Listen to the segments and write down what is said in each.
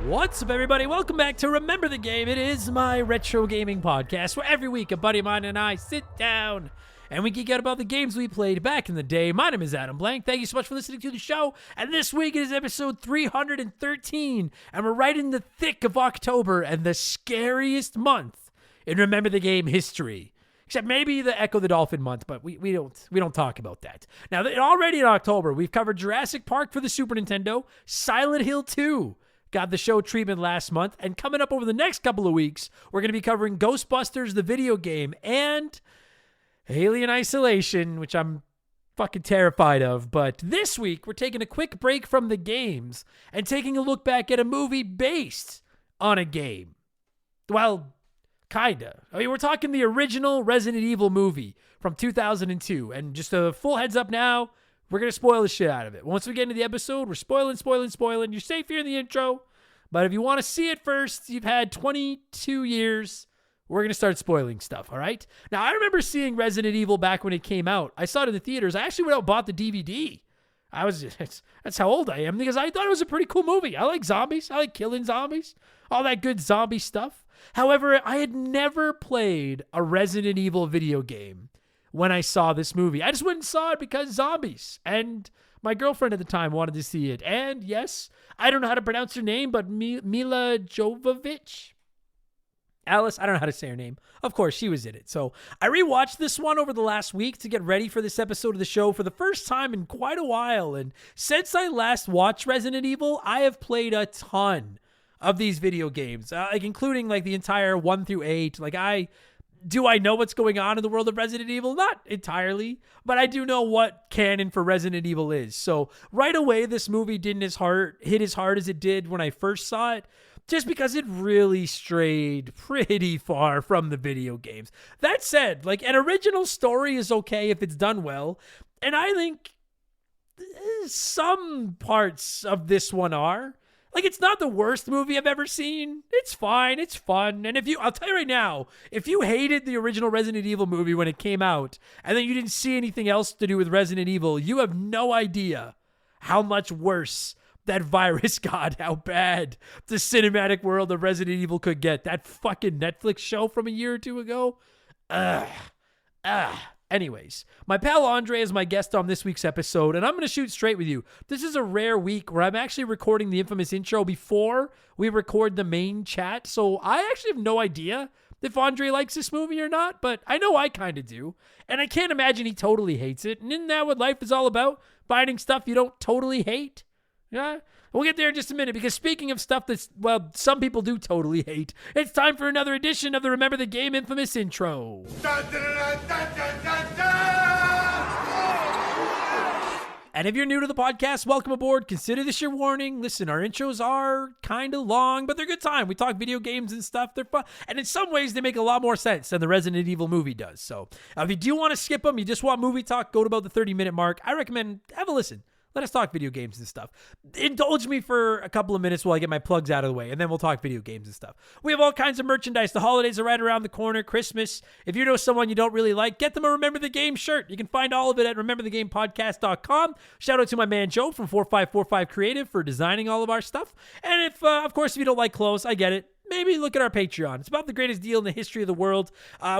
What's up, everybody? Welcome back to Remember the Game. It is my retro gaming podcast where every week a buddy of mine and I sit down and we geek out about the games we played back in the day. My name is Adam Blank. Thank you so much for listening to the show. And this week it is episode 313, and we're right in the thick of October and the scariest month in Remember the Game history. Except maybe the Echo the Dolphin month, but we don't talk about that. Now, already in October, we've covered Jurassic Park for the Super Nintendo, Silent Hill 2. Got the show treatment last month, and coming up over the next couple of weeks, we're going to be covering Ghostbusters, the video game, and Alien Isolation, which I'm fucking terrified of. But this week, we're taking a quick break from the games and taking a look back at a movie based on a game. Well, kinda. I mean, we're talking the original Resident Evil movie from 2002, and just a full heads up now, we're going to spoil the shit out of it. Once we get into the episode, we're spoiling. You're safe here in the intro. But if you want to see it first, you've had 22 years. We're going to start spoiling stuff, all right? Now, I remember seeing Resident Evil back when it came out. I saw it in the theaters. I actually went out and bought the DVD. That's how old I am, because I thought it was a pretty cool movie. I like zombies. I like killing zombies. All that good zombie stuff. However, I had never played a Resident Evil video game when I saw this movie. I just went and saw it because zombies. And my girlfriend at the time wanted to see it. And yes, I don't know how to pronounce her name, but Mila Jovovich? Alice, I don't know how to say her name. Of course, she was in it. So I rewatched this one over the last week to get ready for this episode of the show for the first time in quite a while. And since I last watched Resident Evil, I have played a ton of these video games, including the entire 1 through 8. Do I know what's going on in the world of Resident Evil? Not entirely, but I do know what canon for Resident Evil is. So right away, this movie didn't hit as hard as it did when I first saw it, just because it really strayed pretty far from the video games. That said, an original story is okay if it's done well, and I think some parts of this one are. It's not the worst movie I've ever seen. It's fine. It's fun. And I'll tell you right now, if you hated the original Resident Evil movie when it came out, and then you didn't see anything else to do with Resident Evil, you have no idea how much worse that virus got, how bad the cinematic world of Resident Evil could get. That fucking Netflix show from a year or two ago. Anyways, my pal Andre is my guest on this week's episode, and I'm going to shoot straight with you. This is a rare week where I'm actually recording the infamous intro before we record the main chat, so I actually have no idea if Andre likes this movie or not, but I know I kind of do, and I can't imagine he totally hates it. And isn't that what life is all about? Finding stuff you don't totally hate? Yeah, we'll get there in just a minute, because speaking of stuff some people do totally hate, it's time for another edition of the Remember the Game infamous intro. Dun, dun, dun, dun, dun, dun, dun. And if you're new to the podcast, welcome aboard. Consider this your warning. Listen, our intros are kind of long, but they're good time. We talk video games and stuff. They're fun. And in some ways, they make a lot more sense than the Resident Evil movie does. So if you do want to skip them, you just want movie talk, go to about the 30-minute mark. I recommend have a listen. Let us talk video games and stuff. Indulge me for a couple of minutes while I get my plugs out of the way, and then we'll talk video games and stuff. We have all kinds of merchandise. The holidays are right around the corner. Christmas. If you know someone you don't really like, get them a Remember the Game shirt. You can find all of it at rememberthegamepodcast.com. Shout out to my man Joe from 4545 Creative for designing all of our stuff. And if you don't like clothes, I get it. Maybe look at our Patreon. It's about the greatest deal in the history of the world.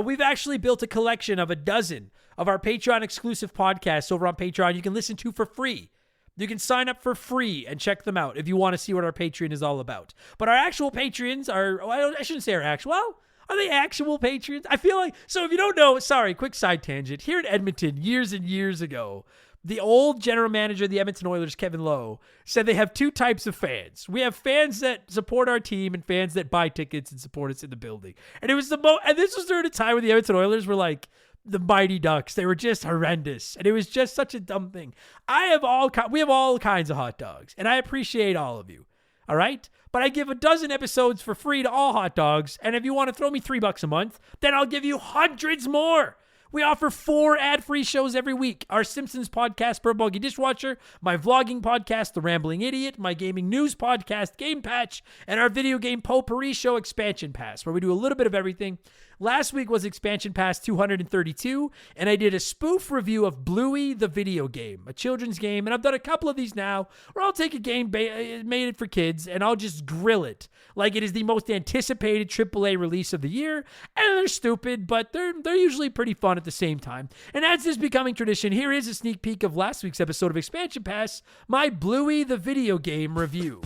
We've actually built a collection of a dozen of our Patreon exclusive podcasts over on Patreon you can listen to for free. You can sign up for free and check them out if you want to see what our Patreon is all about. But our actual Patreons I shouldn't say our actual, are they actual Patreons? I feel like, so if you don't know, sorry, quick side tangent. Here in Edmonton, years and years ago, the old general manager of the Edmonton Oilers, Kevin Lowe, said they have two types of fans. We have fans that support our team and fans that buy tickets and support us in the building. And it was and this was during a time when the Edmonton Oilers were like the Mighty Ducks. They were just horrendous. And it was just such a dumb thing. We have all kinds of hot dogs, and I appreciate all of you. All right? but I give a dozen episodes for free to all hot dogs. And if you want to throw me $3 a month, then I'll give you hundreds more. We offer 4 ad-free shows every week. Our Simpsons podcast, Per Bogey Dishwasher, my vlogging podcast, The Rambling Idiot, my gaming news podcast, Game Patch, and our video game potpourri show, Expansion Pass, where we do a little bit of everything. Last week was Expansion Pass 232, and I did a spoof review of Bluey the video game, a children's game, and I've done a couple of these now, where I'll take a game made it for kids, and I'll just grill it like it is the most anticipated AAA release of the year, and they're stupid, but they're usually pretty fun at the same time. And as is becoming tradition, here is a sneak peek of last week's episode of Expansion Pass, my Bluey the video game review.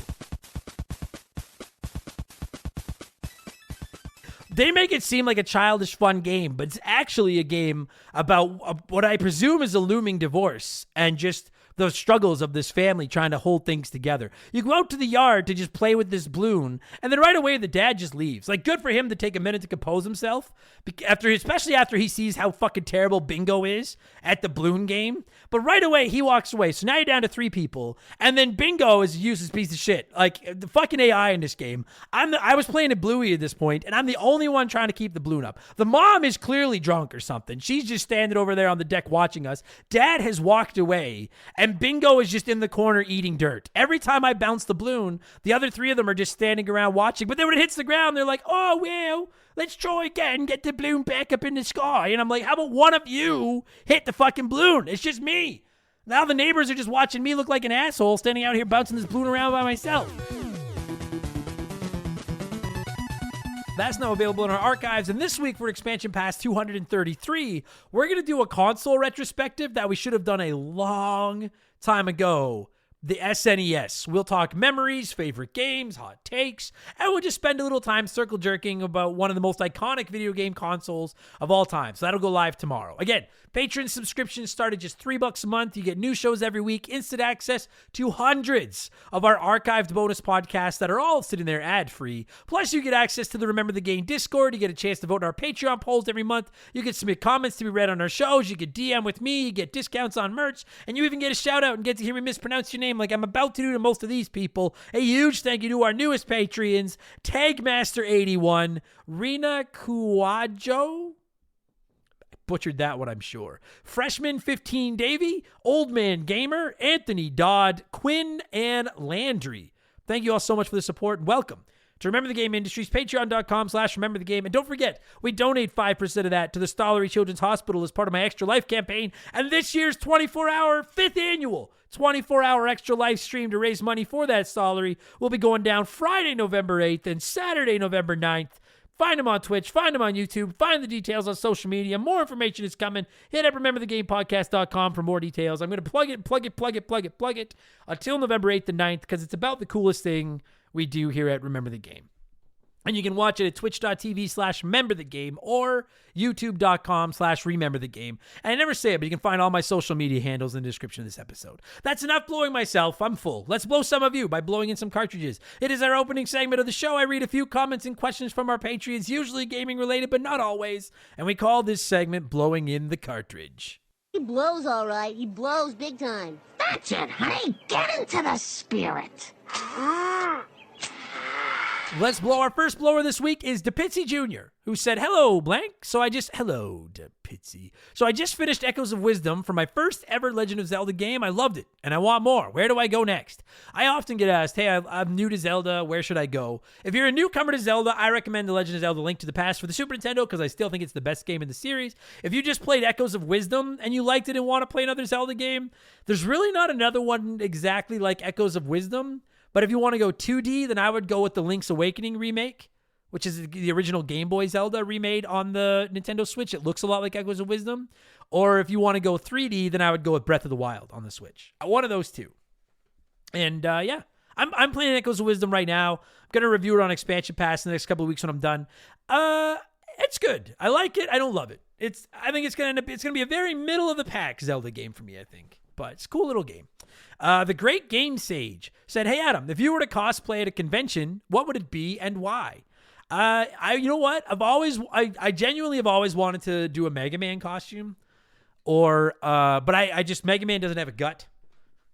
They make it seem like a childish, fun game, but it's actually a game about what I presume is a looming divorce and just the struggles of this family trying to hold things together. You go out to the yard to just play with this balloon, and then right away the dad just leaves. Like, good for him to take a minute to compose himself, especially after he sees how fucking terrible Bingo is at the balloon game. But right away he walks away. So now you're down to 3 people, and then Bingo is a useless piece of shit. Like, the fucking AI in this game. I was playing at Bluey at this point, and I'm the only one trying to keep the balloon up. The mom is clearly drunk or something. She's just standing over there on the deck watching us. Dad has walked away, and Bingo is just in the corner eating dirt. Every time I bounce the balloon, the other 3 of them are just standing around watching. But then when it hits the ground, they're like, oh, well, let's try again, get the balloon back up in the sky. And I'm like, how about one of you hit the fucking balloon? It's just me. Now the neighbors are just watching me look like an asshole standing out here bouncing this balloon around by myself. That's now available in our archives. And this week for Expansion Pass 233, we're going to do a console retrospective that we should have done a long time ago. The SNES. We'll talk memories, favorite games, hot takes, and we'll just spend a little time circle jerking about one of the most iconic video game consoles of all time. So that'll go live tomorrow. Again, Patreon subscriptions start at just $3 a month. You get new shows every week, instant access to hundreds of our archived bonus podcasts that are all sitting there ad-free. Plus, you get access to the Remember the Game Discord. You get a chance to vote in our Patreon polls every month. You can submit comments to be read on our shows. You get DM with me. You get discounts on merch. And you even get a shout-out and get to hear me mispronounce your name like I'm about to do to most of these people. A huge thank you to our newest Patreons, Tagmaster81, Rena Kuajo, butchered that one, I'm sure, Freshman 15 Davy, Old Man Gamer, Anthony Dodd, Quinn, and Landry. Thank you all so much for the support, and welcome to Remember the Game Industries, patreon.com/rememberthegame. And don't forget, we donate 5% of that to the Stollery Children's Hospital as part of my Extra Life campaign. And this year's 24-hour, 5th annual 24-hour Extra Life stream to raise money for that Stollery will be going down Friday, November 8th and Saturday, November 9th. Find them on Twitch, find them on YouTube, find the details on social media. More information is coming. Hit up rememberthegamepodcast.com for more details. I'm going to plug it until November 8th and 9th because it's about the coolest thing we do here at Remember the Game. And you can watch it at twitch.tv/rememberthegame or youtube.com/rememberthegame. And I never say it, but you can find all my social media handles in the description of this episode. That's enough blowing myself. I'm full. Let's blow some of you by blowing in some cartridges. It is our opening segment of the show. I read a few comments and questions from our Patreons, usually gaming related, but not always. And we call this segment Blowing in the Cartridge. He blows all right. He blows big time. That's it, honey. Get into the spirit. Let's blow. Our first blower this week is DePitsy Jr., who said, hello, blank. Hello, DePitsy. So I just finished Echoes of Wisdom for my first ever Legend of Zelda game. I loved it, and I want more. Where do I go next? I often get asked, hey, I'm new to Zelda. Where should I go? If you're a newcomer to Zelda, I recommend The Legend of Zelda Link to the Past for the Super Nintendo because I still think it's the best game in the series. If you just played Echoes of Wisdom and you liked it and want to play another Zelda game, there's really not another one exactly like Echoes of Wisdom. But if you want to go 2D, then I would go with the Link's Awakening remake, which is the original Game Boy Zelda remade on the Nintendo Switch. It looks a lot like Echoes of Wisdom. Or if you want to go 3D, then I would go with Breath of the Wild on the Switch. One of those two. And yeah, I'm playing Echoes of Wisdom right now. I'm going to review it on Expansion Pass in the next couple of weeks when I'm done. It's good. I like it. I don't love it. I think it's going to be a very middle of the pack Zelda game for me, I think. But it's a cool little game. The Great Game Sage said, hey, Adam, if you were to cosplay at a convention, what would it be and why? You know what? I genuinely have always wanted to do a Mega Man costume but Mega Man doesn't have a gut.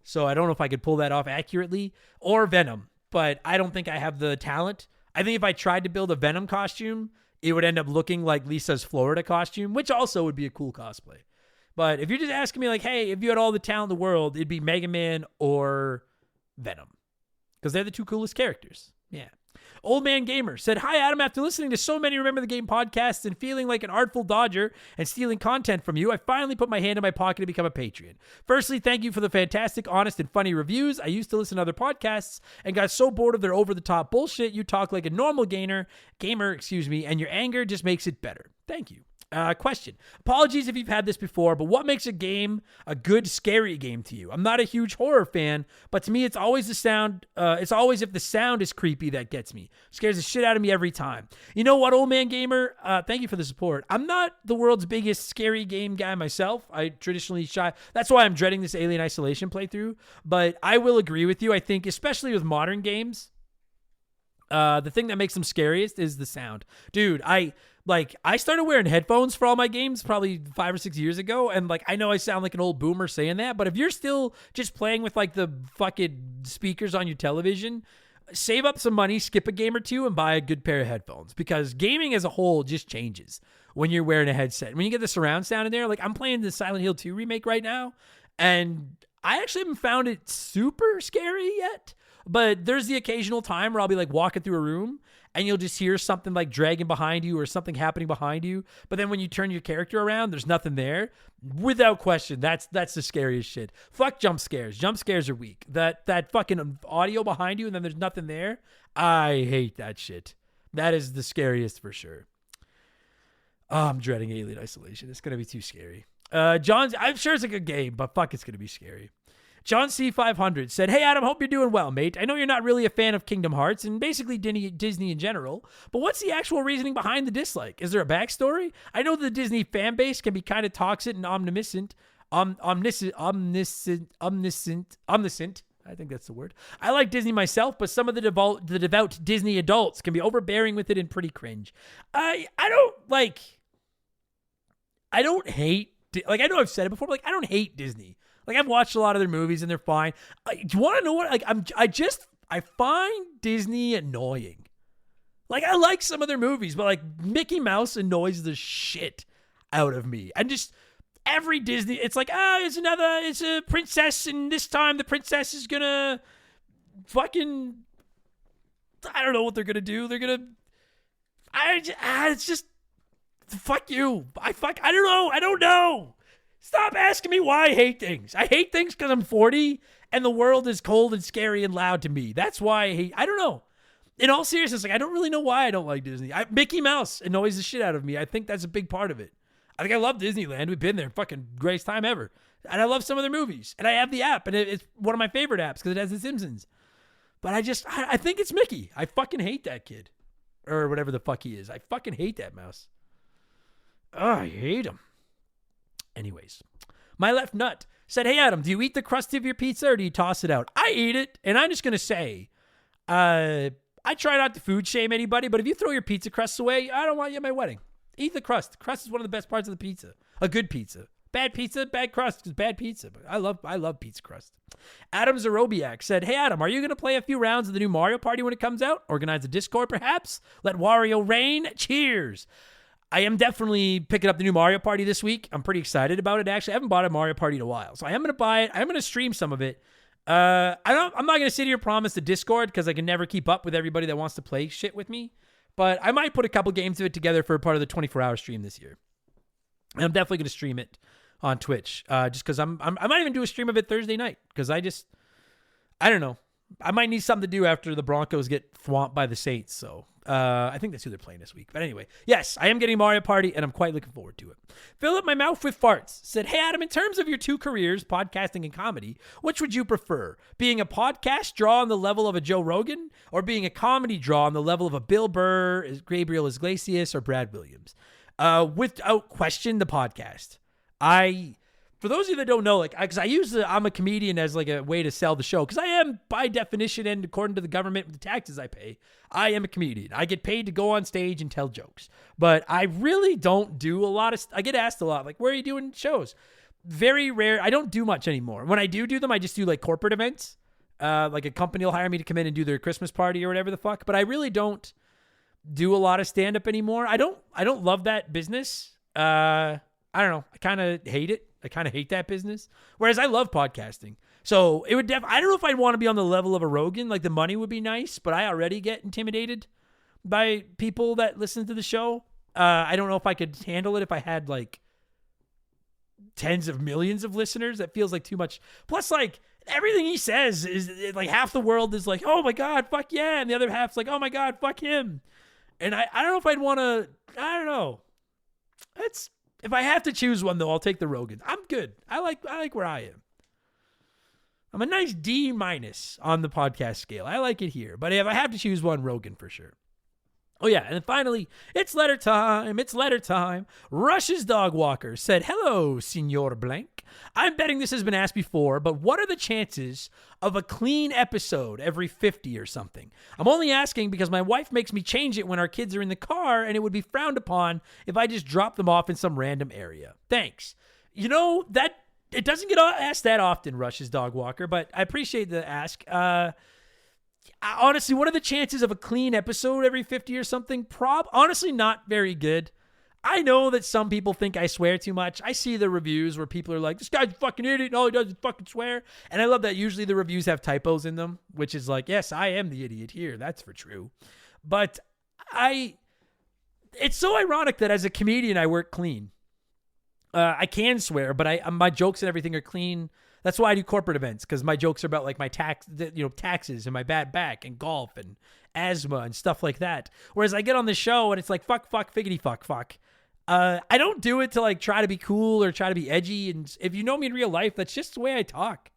So I don't know if I could pull that off accurately, or Venom. but I don't think I have the talent. I think if I tried to build a Venom costume, it would end up looking like Lisa's Florida costume, which also would be a cool cosplay. But if you're just asking me like, hey, if you had all the talent in the world, it'd be Mega Man or Venom. Because they're the two coolest characters. Yeah. Old Man Gamer said, hi, Adam. After listening to so many Remember the Game podcasts and feeling like an artful dodger and stealing content from you, I finally put my hand in my pocket to become a Patreon. Firstly, thank you for the fantastic, honest, and funny reviews. I used to listen to other podcasts and got so bored of their over-the-top bullshit. You talk like a normal gamer, and your anger just makes it better. Thank you. Question. Apologies if you've had this before, but what makes a game a good, scary game to you? I'm not a huge horror fan, but to me, it's always the sound. It's always if the sound is creepy that gets me. Scares the shit out of me every time. You know what, Old Man Gamer? Thank you for the support. I'm not the world's biggest scary game guy myself. I traditionally shy. That's why I'm dreading this Alien Isolation playthrough. But I will agree with you. I think, especially with modern games, the thing that makes them scariest is the sound. Dude, I started wearing headphones for all my games probably 5 or 6 years ago, and like I know I sound like an old boomer saying that, but if you're still just playing with like the fucking speakers on your television, save up some money, skip a game or two, and buy a good pair of headphones, because gaming as a whole just changes when you're wearing a headset. When you get the surround sound in there, like I'm playing the Silent Hill 2 remake right now, and I actually haven't found it super scary yet. But there's the occasional time where I'll be like walking through a room and you'll just hear something like dragging behind you or something happening behind you. But then when you turn your character around, there's nothing there. Without question, that's the scariest shit. Fuck jump scares. Jump scares are weak. That fucking audio behind you and then there's nothing there. I hate that shit. That is the scariest for sure. Oh, I'm dreading Alien Isolation. It's going to be too scary. I'm sure it's a good game, but fuck, it's going to be scary. John C500 said, hey, Adam, hope you're doing well, mate. I know you're not really a fan of Kingdom Hearts and basically Disney in general, but what's the actual reasoning behind the dislike? Is there a backstory? I know the Disney fan base can be kind of toxic and omniscient. Omniscient. I think that's the word. I like Disney myself, but some of the devout Disney adults can be overbearing with it and pretty cringe. I don't hate, like I know I've said it before, but like I don't hate Disney. Like, I've watched a lot of their movies, and they're fine. Do you want to know what? Like, I find Disney annoying. Like, I like some of their movies, but, like, Mickey Mouse annoys the shit out of me. And just every Disney, it's like, it's a princess, and this time the princess is gonna fucking, I don't know what they're gonna do. They're gonna, it's just, fuck you. I don't know. Stop asking me why I hate things. I hate things because I'm 40 and the world is cold and scary and loud to me. That's why I don't know. In all seriousness, like I don't really know why I don't like Disney. Mickey Mouse annoys the shit out of me. I think that's a big part of it. I think I love Disneyland. We've been there. Fucking greatest time ever. And I love some of their movies. And I have the app. And it's one of my favorite apps because it has The Simpsons. But I think it's Mickey. I fucking hate that kid. Or whatever the fuck he is. I fucking hate that mouse. Oh, I hate him. Anyways, my left nut said, hey, Adam, do you eat the crust of your pizza or do you toss it out? I eat it, and I'm just going to say, I try not to food shame anybody, but if you throw your pizza crusts away, I don't want you at my wedding. Eat the crust. The crust is one of the best parts of the pizza. A good pizza. Bad pizza, bad crust is bad pizza. But I love pizza crust. Adam Zarobiak said, hey, Adam, are you going to play a few rounds of the new Mario Party when it comes out? Organize a Discord, perhaps? Let Wario reign? Cheers. I am definitely picking up the new Mario Party this week. I'm pretty excited about it, actually. I haven't bought a Mario Party in a while, so I am going to buy it. I'm going to stream some of it. I'm not going to sit here and promise the Discord because I can never keep up with everybody that wants to play shit with me, but I might put a couple games of it together for a part of the 24-hour stream this year. And I'm definitely going to stream it on Twitch just because I might even do a stream of it Thursday night because I don't know. I might need something to do after the Broncos get swamped by the Saints, so I think that's who they're playing this week. But anyway, yes, I am getting Mario Party, and I'm quite looking forward to it. Fill up my mouth with farts said, hey, Adam, in terms of your two careers, podcasting and comedy, which would you prefer? Being a podcast draw on the level of a Joe Rogan, or being a comedy draw on the level of a Bill Burr, Gabriel Iglesias, or Brad Williams? Without question, the podcast. For those of you that don't know, like, because I use I'm a comedian as like a way to sell the show, because I am by definition and according to the government with the taxes I pay, I am a comedian. I get paid to go on stage and tell jokes, but I really don't do a lot of. I get asked a lot, like, where are you doing shows? Very rare. I don't do much anymore. When I do them, I just do like corporate events. Like a company will hire me to come in and do their Christmas party or whatever the fuck. But I really don't do a lot of stand-up anymore. I don't love that business. I don't know. I kind of hate it. I kind of hate that business. Whereas I love podcasting. So it would I don't know if I'd want to be on the level of a Rogan. Like the money would be nice, but I already get intimidated by people that listen to the show. I don't know if I could handle it if I had like tens of millions of listeners. That feels like too much. Plus, like everything he says is like half the world is like, oh my God, fuck yeah. And the other half's like, oh my God, fuck him. And I don't know if I'd want to, I don't know. If I have to choose one though, I'll take the Rogan. I'm good. I like where I am. I'm a nice D- on the podcast scale. I like it here. But if I have to choose one, Rogan for sure. Oh, yeah. And then finally, it's letter time. It's letter time. Rush's dog walker said, hello, Senor Blank. I'm betting this has been asked before, but what are the chances of a clean episode every 50 or something? I'm only asking because my wife makes me change it when our kids are in the car, and it would be frowned upon if I just drop them off in some random area. Thanks. You know, that it doesn't get asked that often, Rush's dog walker, but I appreciate the ask. Honestly, what are the chances of a clean episode every 50 or something? Honestly, not very good. I know that some people think I swear too much. I see the reviews where people are like, this guy's a fucking idiot and all he does is fucking swear. And I love that usually the reviews have typos in them, which is like, yes, I am the idiot here. That's for true. But it's so ironic that as a comedian, I work clean. I can swear, but my jokes and everything are clean. That's why I do corporate events, because my jokes are about like my taxes and my bad back and golf and asthma and stuff like that. Whereas I get on the show and it's like fuck, figgity, fuck. I don't do it to like try to be cool or try to be edgy. And if you know me in real life, that's just the way I talk.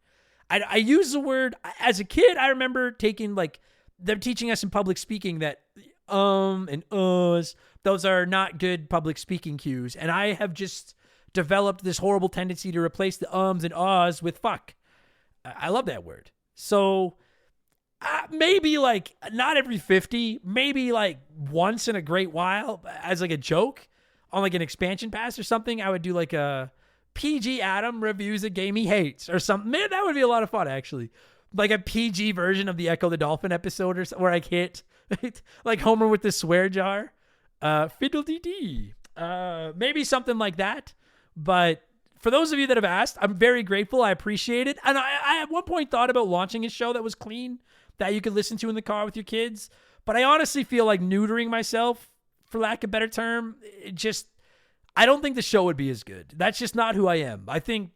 I use the word as a kid. I remember taking like them teaching us in public speaking that and uhs, those are not good public speaking cues. And I have just developed this horrible tendency to replace the ums and ahs with fuck. I love that word. So maybe like not every 50, maybe like once in a great while as like a joke on like an expansion pass or something, I would do like a PG Adam reviews a game he hates or something. Man, that would be a lot of fun actually. Like a PG version of the Echo the Dolphin episode or where I can't like Homer with the swear jar. Fiddle-dee-dee. Maybe something like that. But for those of you that have asked, I'm very grateful. I appreciate it. And I at one point thought about launching a show that was clean, that you could listen to in the car with your kids. But I honestly feel like neutering myself, for lack of a better term. I don't think the show would be as good. That's just not who I am. I think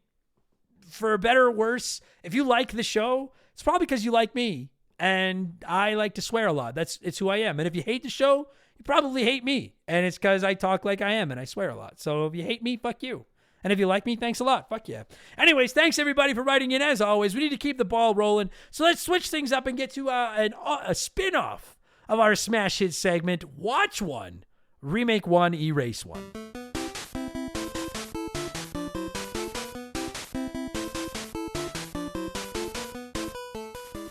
for better or worse, if you like the show, it's probably because you like me. And I like to swear a lot. It's who I am. And if you hate the show, you probably hate me. And it's because I talk like I am and I swear a lot. So if you hate me, fuck you. And if you like me, thanks a lot. Fuck yeah. Anyways, thanks everybody for writing in. As always, we need to keep the ball rolling. So let's switch things up and get to a spin-off of our Smash Hit segment. Watch one, remake one, erase one.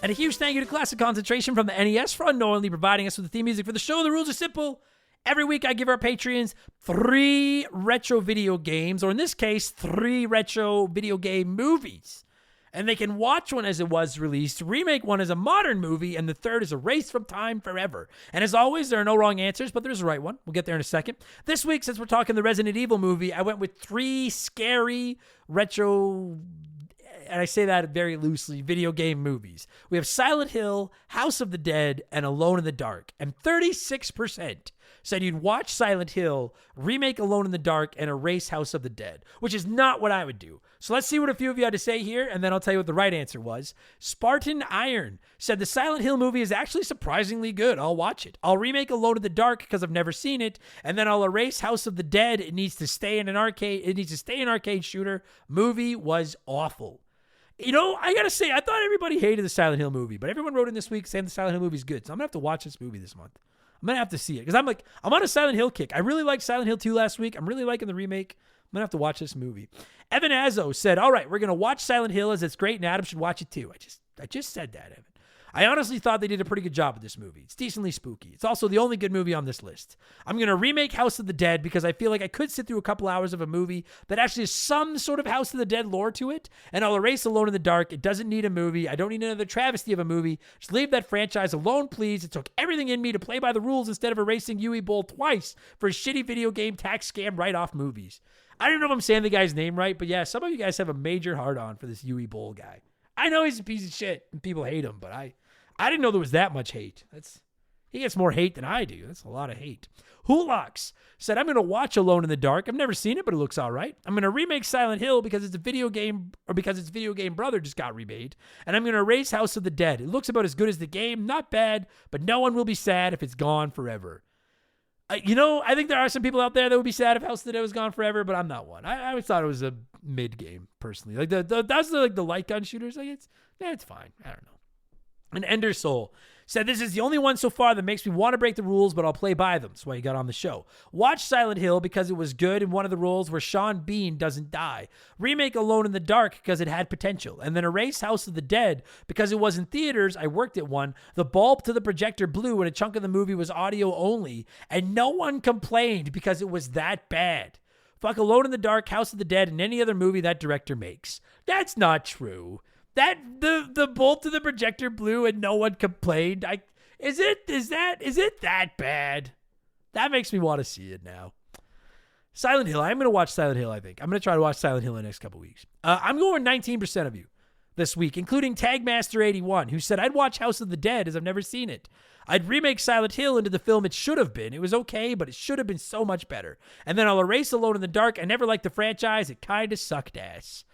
And a huge thank you to Classic Concentration from the NES for unknowingly providing us with the theme music for the show. The rules are simple. Every week I give our Patreons 3 retro video games, or in this case, 3 retro video game movies. And they can watch one as it was released, remake one as a modern movie, and the third is erased from time forever. And as always, there are no wrong answers, but there's a right one. We'll get there in a second. This week, since we're talking the Resident Evil movie, I went with 3 scary retro, and I say that very loosely, video game movies. We have Silent Hill, House of the Dead, and Alone in the Dark. And 36% said you'd watch Silent Hill, remake Alone in the Dark, and erase House of the Dead, which is not what I would do. So let's see what a few of you had to say here, and then I'll tell you what the right answer was. Spartan Iron said the Silent Hill movie is actually surprisingly good. I'll watch it. I'll remake Alone in the Dark because I've never seen it, and then I'll erase House of the Dead. It needs to stay in an arcade. It needs to stay an arcade shooter. Movie was awful. You know, I gotta say, I thought everybody hated the Silent Hill movie, but everyone wrote in this week saying the Silent Hill movie is good. So I'm gonna have to watch this movie this month. I'm gonna have to see it because I'm on a Silent Hill kick. I really liked Silent Hill 2 last week. I'm really liking the remake. I'm gonna have to watch this movie. Evan Azzo said, all right, we're gonna watch Silent Hill as it's great and Adam should watch it too. I just said that, Evan. I honestly thought they did a pretty good job with this movie. It's decently spooky. It's also the only good movie on this list. I'm going to remake House of the Dead because I feel like I could sit through a couple hours of a movie that actually has some sort of House of the Dead lore to it, and I'll erase Alone in the Dark. It doesn't need a movie. I don't need another travesty of a movie. Just leave that franchise alone, please. It took everything in me to play by the rules instead of erasing Yui Bowl twice for shitty video game tax scam write-off movies. I don't even know if I'm saying the guy's name right, but yeah, some of you guys have a major hard-on for this Yui Bowl guy. I know he's a piece of shit and people hate him, but I didn't know there was that much hate. He gets more hate than I do. That's a lot of hate. Hoolox said, I'm going to watch Alone in the Dark. I've never seen it, but it looks all right. I'm going to remake Silent Hill because it's a video game, or because its video game brother just got remade. And I'm going to erase House of the Dead. It looks about as good as the game. Not bad, but no one will be sad if it's gone forever. I think there are some people out there that would be sad if House of the Dead was gone forever, but I'm not one. I always thought it was a mid game, personally. Like that's the light gun shooters. Like it's fine. I don't know. And Ender Soul said, this is the only one so far that makes me want to break the rules, but I'll play by them. That's why he got on the show. Watch Silent Hill because it was good in one of the roles where Sean Bean doesn't die. Remake Alone in the Dark because it had potential. And then erase House of the Dead because it was in theaters. I worked at one. The bulb to the projector blew and a chunk of the movie was audio only. And no one complained because it was that bad. Fuck Alone in the Dark, House of the Dead, and any other movie that director makes. That's not true. That the bolt to the projector blew and no one complained. Is it that bad? That makes me want to see it now. Silent Hill. I'm going to watch Silent Hill, I think. I'm going to try to watch Silent Hill in the next couple weeks. I'm going 19% of you this week, including Tagmaster81, who said, I'd watch House of the Dead as I've never seen it. I'd remake Silent Hill into the film it should have been. It was okay, but it should have been so much better. And then I'll erase Alone in the Dark. I never liked the franchise. It kind of sucked ass.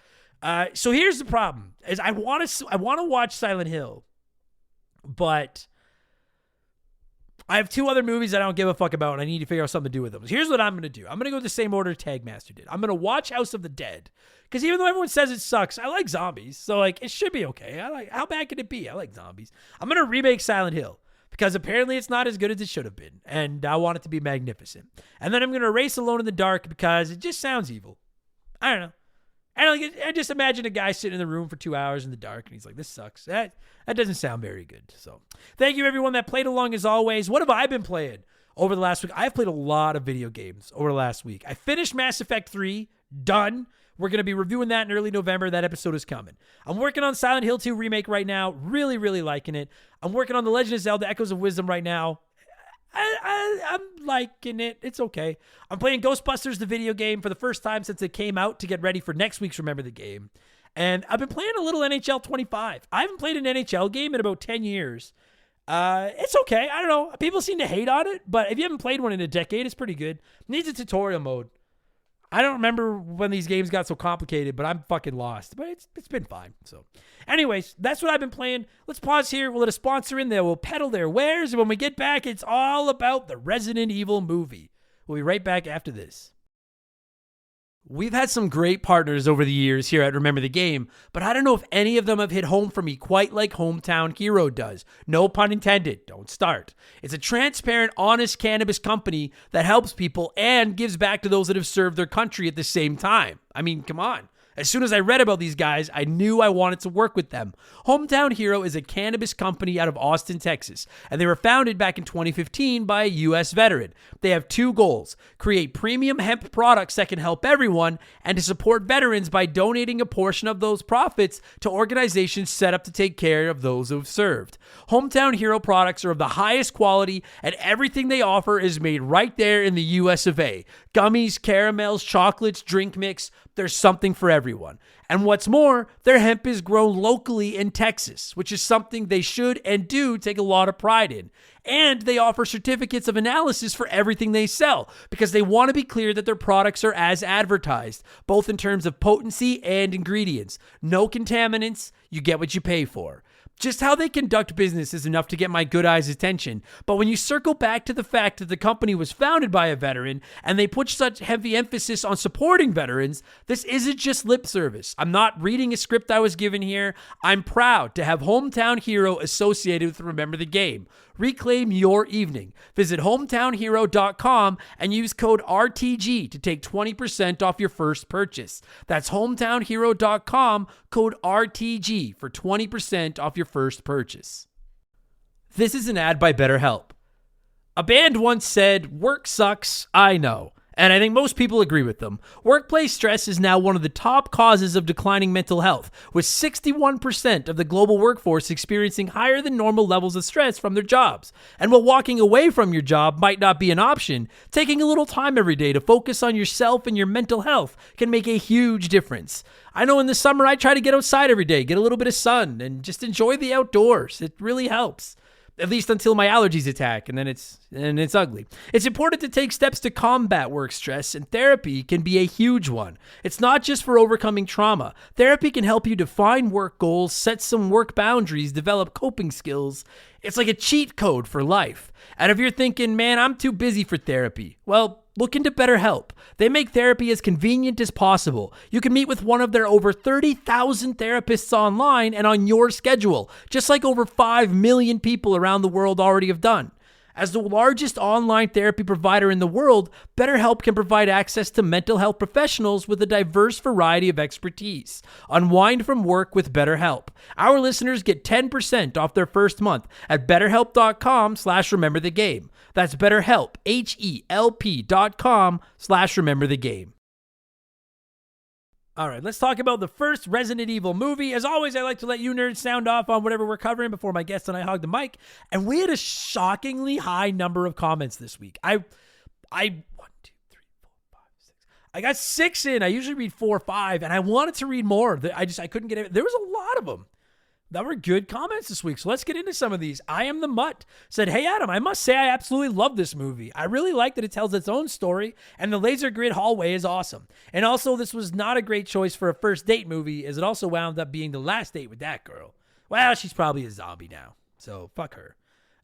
So here's the problem: is I want to watch Silent Hill, but I have two other movies I don't give a fuck about, and I need to figure out something to do with them. So here's what I'm going to do: I'm going to go the same order Tagmaster did. I'm going to watch House of the Dead because even though everyone says it sucks, I like zombies, so like it should be okay. How bad could it be? I like zombies. I'm going to remake Silent Hill because apparently it's not as good as it should have been, and I want it to be magnificent. And then I'm going to erase Alone in the Dark because it just sounds evil. I don't know. I just imagine a guy sitting in the room for 2 hours in the dark, and he's like, this sucks. That doesn't sound very good. So thank you, everyone that played along as always. What have I been playing over the last week? I've played a lot of video games over the last week. I finished Mass Effect 3, done. We're going to be reviewing that in early November. That episode is coming. I'm working on Silent Hill 2 Remake right now. Really, really liking it. I'm working on The Legend of Zelda Echoes of Wisdom right now. I'm liking it. It's okay. I'm playing Ghostbusters, the video game, for the first time since it came out to get ready for next week's Remember the Game. And I've been playing a little NHL 25. I haven't played an NHL game in about 10 years. It's okay. I don't know. People seem to hate on it, but if you haven't played one in a decade, it's pretty good. It needs a tutorial mode. I don't remember when these games got so complicated, but I'm fucking lost. But it's been fine. So anyways, that's what I've been playing. Let's pause here. We'll let a sponsor in there. We'll peddle their wares. And when we get back, it's all about the Resident Evil movie. We'll be right back after this. We've had some great partners over the years here at Remember the Game, but I don't know if any of them have hit home for me quite like Hometown Hero does. No pun intended. Don't start. It's a transparent, honest cannabis company that helps people and gives back to those that have served their country at the same time. I mean, come on. As soon as I read about these guys, I knew I wanted to work with them. Hometown Hero is a cannabis company out of Austin, Texas, and they were founded back in 2015 by a U.S. veteran. They have two goals: create premium hemp products that can help everyone, and to support veterans by donating a portion of those profits to organizations set up to take care of those who have served. Hometown Hero products are of the highest quality, and everything they offer is made right there in the U.S. of A. Gummies, caramels, chocolates, drink mix. There's something for everyone. And what's more, their hemp is grown locally in Texas, which is something they should and do take a lot of pride in. And they offer certificates of analysis for everything they sell because they want to be clear that their products are as advertised, both in terms of potency and ingredients. No contaminants, you get what you pay for. Just how they conduct business is enough to get my good eyes' attention, but when you circle back to the fact that the company was founded by a veteran and they put such heavy emphasis on supporting veterans, this isn't just lip service. I'm not reading a script I was given here. I'm proud to have Hometown Hero associated with Remember the Game. Reclaim your evening. Visit hometownhero.com and use code RTG to take 20% off your first purchase. That's hometownhero.com, code RTG for 20% off your first purchase. This is an ad by BetterHelp. A band once said, "Work sucks, I know." And I think most people agree with them. Workplace stress is now one of the top causes of declining mental health, with 61% of the global workforce experiencing higher than normal levels of stress from their jobs. And while walking away from your job might not be an option, taking a little time every day to focus on yourself and your mental health can make a huge difference. I know in the summer I try to get outside every day, get a little bit of sun, and just enjoy the outdoors. It really helps. At least until my allergies attack, and then it's ugly. It's important to take steps to combat work stress, and therapy can be a huge one. It's not just for overcoming trauma. Therapy can help you define work goals, set some work boundaries, develop coping skills. It's like a cheat code for life. And if you're thinking, man, I'm too busy for therapy, well, look into BetterHelp. They make therapy as convenient as possible. You can meet with one of their over 30,000 therapists online and on your schedule, just like over 5 million people around the world already have done. As the largest online therapy provider in the world, BetterHelp can provide access to mental health professionals with a diverse variety of expertise. Unwind from work with BetterHelp. Our listeners get 10% off their first month at BetterHelp.com/rememberthegame. That's BetterHelp, HELP.com/rememberthegame. All right, let's talk about the first Resident Evil movie. As always, I like to let you nerds sound off on whatever we're covering before my guest and I hog the mic. And we had a shockingly high number of comments this week. I 1, 2, 3, 4, 5, 6. I got 6 in. I usually read 4 or 5, and I wanted to read more. I couldn't get it. There was a lot of them. That were good comments this week. So let's get into some of these. I Am the Mutt said, "Hey, Adam, I must say I absolutely love this movie. I really like that it tells its own story, and the laser grid hallway is awesome. And also, this was not a great choice for a first date movie, as it also wound up being the last date with that girl. Well, she's probably a zombie now, so fuck her.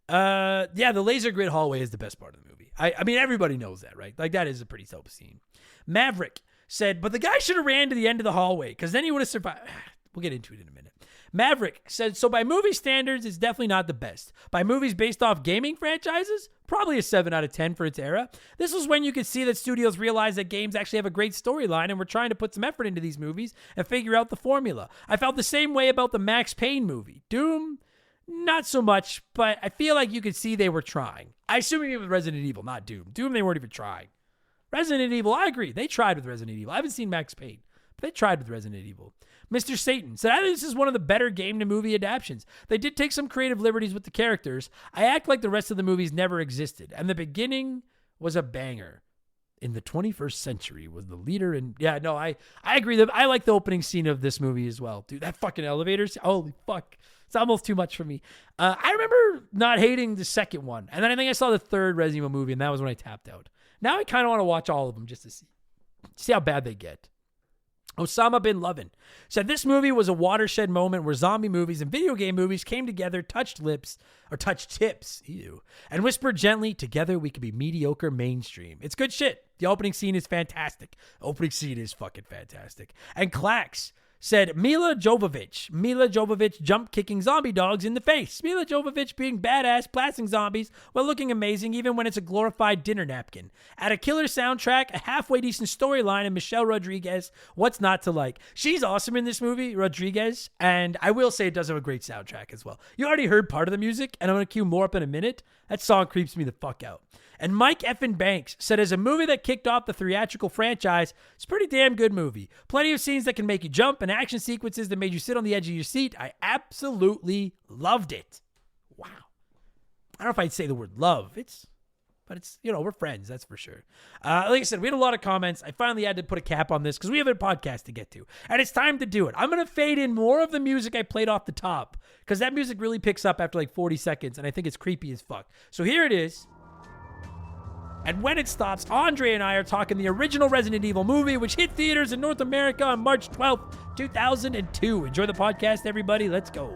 Yeah, the laser grid hallway is the best part of the movie. I mean, everybody knows that, right? Like, that is a pretty dope scene." Maverick said, "But the guy should have ran to the end of the hallway, because then he would have survived." We'll get into it in a minute. Maverick said, "So by movie standards, it's definitely not the best. By movies based off gaming franchises, probably a 7 out of 10 for its era. This was when you could see that studios realized that games actually have a great storyline and were trying to put some effort into these movies and figure out the formula. I felt the same way about the Max Payne movie. Doom, not so much, but I feel like you could see they were trying. I assume you mean with Resident Evil, not Doom. Doom, they weren't even trying. Resident Evil, I agree. They tried with Resident Evil. I haven't seen Max Payne, but they tried with Resident Evil." Mr. Satan said, "I think this is one of the better game-to-movie adaptations. They did take some creative liberties with the characters. I act like the rest of the movies never existed, and the beginning was a banger. In the 21st century was the leader in..." Yeah, no, I agree. I like the opening scene of this movie as well. Dude, that fucking elevator scene, holy fuck. It's almost too much for me. I remember not hating the second one, and then I think I saw the third Resident Evil movie, and that was when I tapped out. Now I kind of want to watch all of them just to see how bad they get. Osama bin Laden said, "This movie was a watershed moment where zombie movies and video game movies came together, touched tips, and whispered gently, together we could be mediocre mainstream. It's good shit. The opening scene is fantastic." Opening scene is fucking fantastic. And Clax said, Mila Jovovich jump-kicking zombie dogs in the face. Mila Jovovich being badass, blasting zombies while looking amazing even when it's a glorified dinner napkin. Add a killer soundtrack, a halfway decent storyline, and Michelle Rodriguez. What's not to like? She's awesome in this movie, Rodriguez, and I will say it does have a great soundtrack as well. You already heard part of the music, and I'm going to cue more up in a minute. That song creeps me the fuck out. And Mike Effin Banks said, "As a movie that kicked off the theatrical franchise, it's a pretty damn good movie. Plenty of scenes that can make you jump and action sequences that made you sit on the edge of your seat. I absolutely loved it." Wow. I don't know if I'd say the word love. But it's, we're friends, that's for sure. Like I said, we had a lot of comments. I finally had to put a cap on this because we have a podcast to get to. And it's time to do it. I'm going to fade in more of the music I played off the top because that music really picks up after like 40 seconds, and I think it's creepy as fuck. So here it is. And when it stops, Andre and I are talking the original Resident Evil movie, which hit theaters in North America on March 12th, 2002. Enjoy the podcast, everybody. Let's go.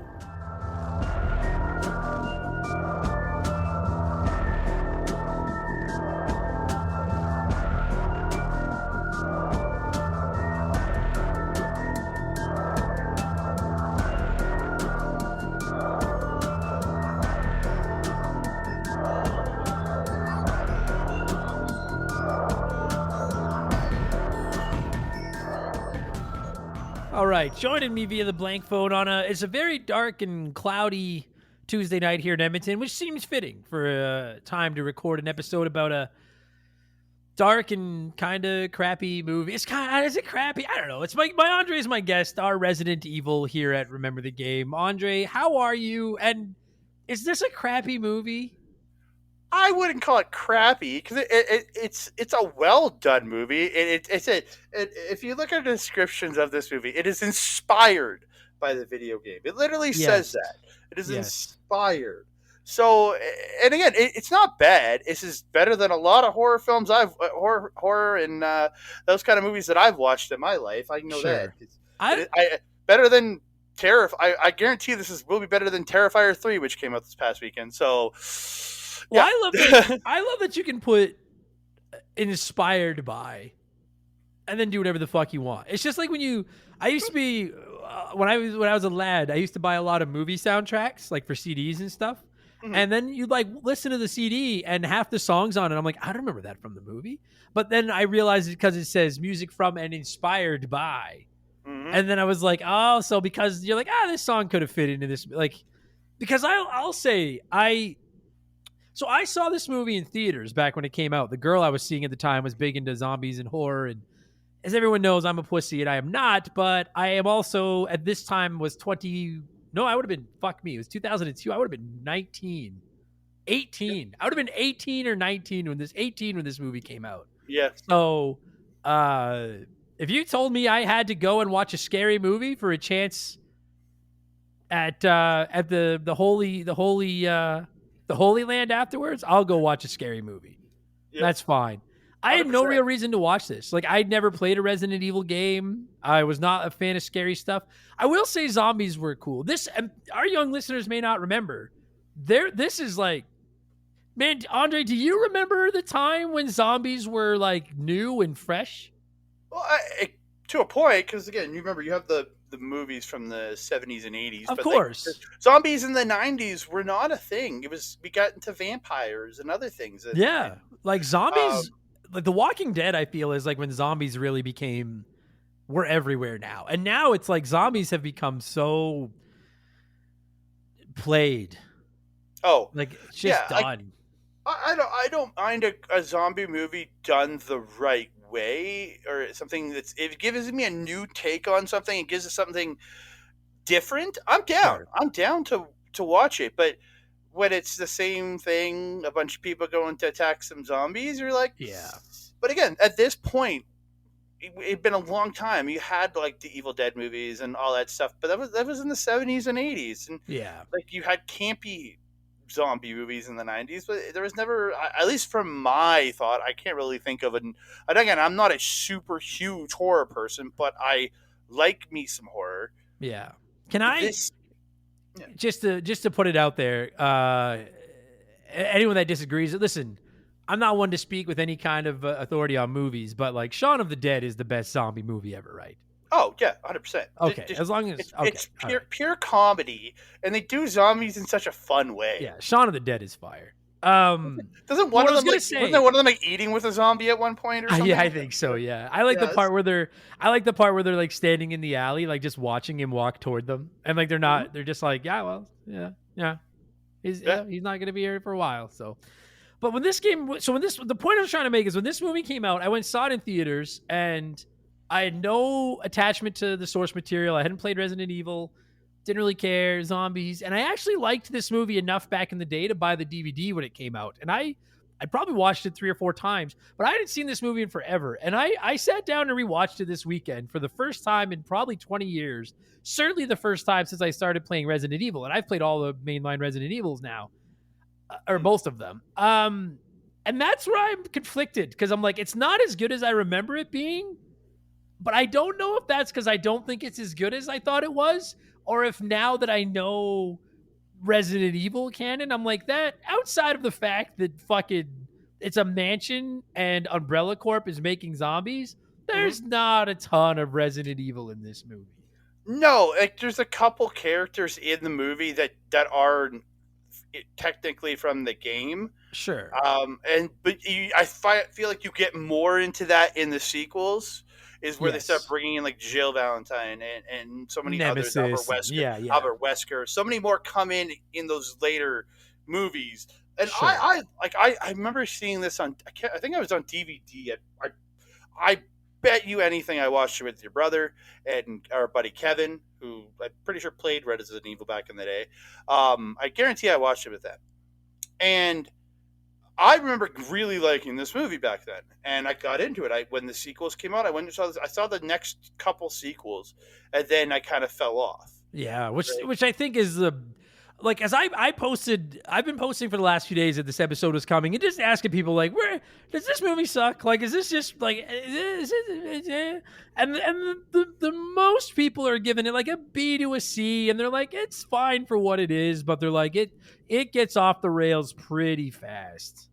All right, joining me via the blank phone it's a very dark and cloudy Tuesday night here in Edmonton, which seems fitting for a time to record an episode about a dark and kind of crappy movie. It's kind of, is it crappy? I don't know. It's my Andre is my guest, our Resident Evil here at Remember the Game. Andre, how are you? And is this a crappy movie? I wouldn't call it crappy because it's a well done movie. If you look at the descriptions of this movie, it is inspired by the video game. It literally says that it is inspired. So, and again, it's not bad. This is better than a lot of horror films horror and those kind of movies that I've watched in my life. I know that. Better than I guarantee will be better than Terrifier 3, which came out this past weekend. So. Well, yeah. I love that you can put inspired by and then do whatever the fuck you want. It's just like I used to be when I was a lad, I used to buy a lot of movie soundtracks like for CDs and stuff. Mm-hmm. And then you'd like listen to the CD and half the songs on it, I'm like, I don't remember that from the movie. But then I realized it because it says music from and inspired by. Mm-hmm. And then I was like, oh, so because you're like, this song could have fit into this, like, because I'll say So I saw this movie in theaters back when it came out. The girl I was seeing at the time was big into zombies and horror. And as everyone knows, I'm a pussy and I am not. But I am also, at this time, was 20. No, I would have been, fuck me. It was 2002. I would have been 19. 18. I would have been 18 or 19 when this movie came out. Yeah. So if you told me I had to go and watch a scary movie for a chance at the Holy Land afterwards, I'll go watch a scary movie. Yep. That's fine. I 100%. Had no real reason to watch this. Like, I'd never played a Resident Evil game. I was not a fan of scary stuff. I will say zombies were cool. This, our young listeners may not remember. This is like, man, Andre, do you remember the time when zombies were like new and fresh? Well, to a point, because again, you remember you have the movies from the 70s and 80s. Of course. Zombies in the 90s were not a thing. We got into vampires and other things. Like zombies, like The Walking Dead, I feel, is like when zombies really we're everywhere now. And now it's like zombies have become so played. Oh. Like, it's just done. I don't mind a zombie movie done the right way, or something it gives me a new take on something. It gives us something different. I'm down. Sure. I'm down to watch it. But when it's the same thing, a bunch of people going to attack some zombies, you're like, yeah. But again, at this point, it'd been a long time. You had like the Evil Dead movies and all that stuff, but that was in the 70s and 80s, and like you had campy zombie movies in the 90s, but there was never, at least from my thought, I can't really think of it. And again, I'm not a super huge horror person, but I like me some horror. Yeah. Can I just to put it out there, anyone that disagrees, listen, I'm not one to speak with any kind of authority on movies, but like Shaun of the Dead is the best zombie movie ever, right? Oh yeah, 100%. Okay, as long as it's pure comedy, and they do zombies in such a fun way. Yeah, Shaun of the Dead is fire. Doesn't one of them wasn't there one of them like eating with a zombie at one point or something? Yeah, I think so. Yeah, I like the part where they're like standing in the alley, like just watching him walk toward them, and like they're not, they're just like, he's not gonna be here for a while. So, but the point I was trying to make is when this movie came out, I went and saw it in theaters, and I had no attachment to the source material. I hadn't played Resident Evil, didn't really care, zombies. And I actually liked this movie enough back in the day to buy the DVD when it came out. And I probably watched it 3 or 4 times, but I hadn't seen this movie in forever. And I sat down and rewatched it this weekend for the first time in probably 20 years. Certainly the first time since I started playing Resident Evil. And I've played all the mainline Resident Evils now, or most of them. And that's where I'm conflicted, because I'm like, it's not as good as I remember it being. But I don't know if that's because I don't think it's as good as I thought it was, or if now that I know Resident Evil canon, I'm like, that outside of the fact that fucking it's a mansion and Umbrella Corp is making zombies, there's not a ton of Resident Evil in this movie. No, like there's a couple characters in the movie that are technically from the game. Sure. Feel like you get more into that in the sequels, is where they start Yes. bringing in like Jill Valentine and so many others, Nemesis. And yeah. Albert Wesker, so many more come in those later movies. And Sure. I remember seeing this on I think I was on DVD. I bet you anything I watched it with your brother and our buddy Kevin, who I'm pretty sure played Resident Evil back in the day. I guarantee I watched it with them. And I remember really liking this movie back then, and I got into it. When the sequels came out, I went and saw this. I saw the next couple sequels, and then I kind of fell off. Yeah, which Right? which I think is the like as I posted, I've been posting for the last few days that this episode was coming and just asking people like, where does this movie suck? Like, is this just like, and the most people are giving it like a B to a C, and they're like, it's fine for what it is, but they're like, it gets off the rails pretty fast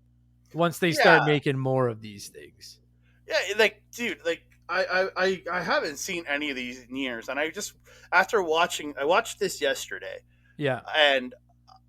once they start Yeah, making more of these things. yeah, like dude, like I haven't seen any of these in years, and I just I watched this yesterday, Yeah. and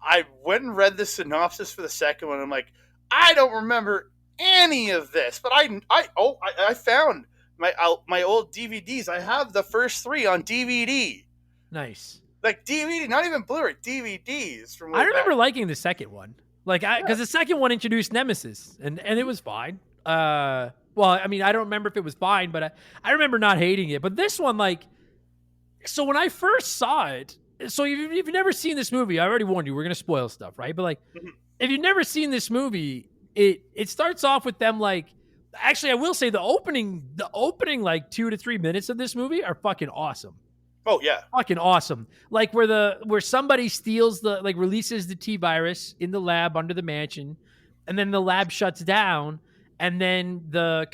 I went and read the synopsis for the second one. I'm like, I don't remember any of this, but I found my old DVDs. I have the first three on DVD, Nice. like DVD, not even Blu-ray, DVDs from I way back. remember liking the second one. Like because the second one introduced Nemesis and it was fine. Well, I mean, I don't remember if it was fine, but I remember not hating it. But this one, like, so when I first saw it, so if you've never seen this movie, I already warned you, we're gonna spoil stuff, right? But like, Mhm. if you've never seen this movie, it starts off with them like. Actually, I will say the opening like 2 to 3 minutes of this movie are fucking awesome. Oh yeah, Fucking awesome. Like where somebody steals releases the T virus in the lab under the mansion, and then the lab shuts down, and then the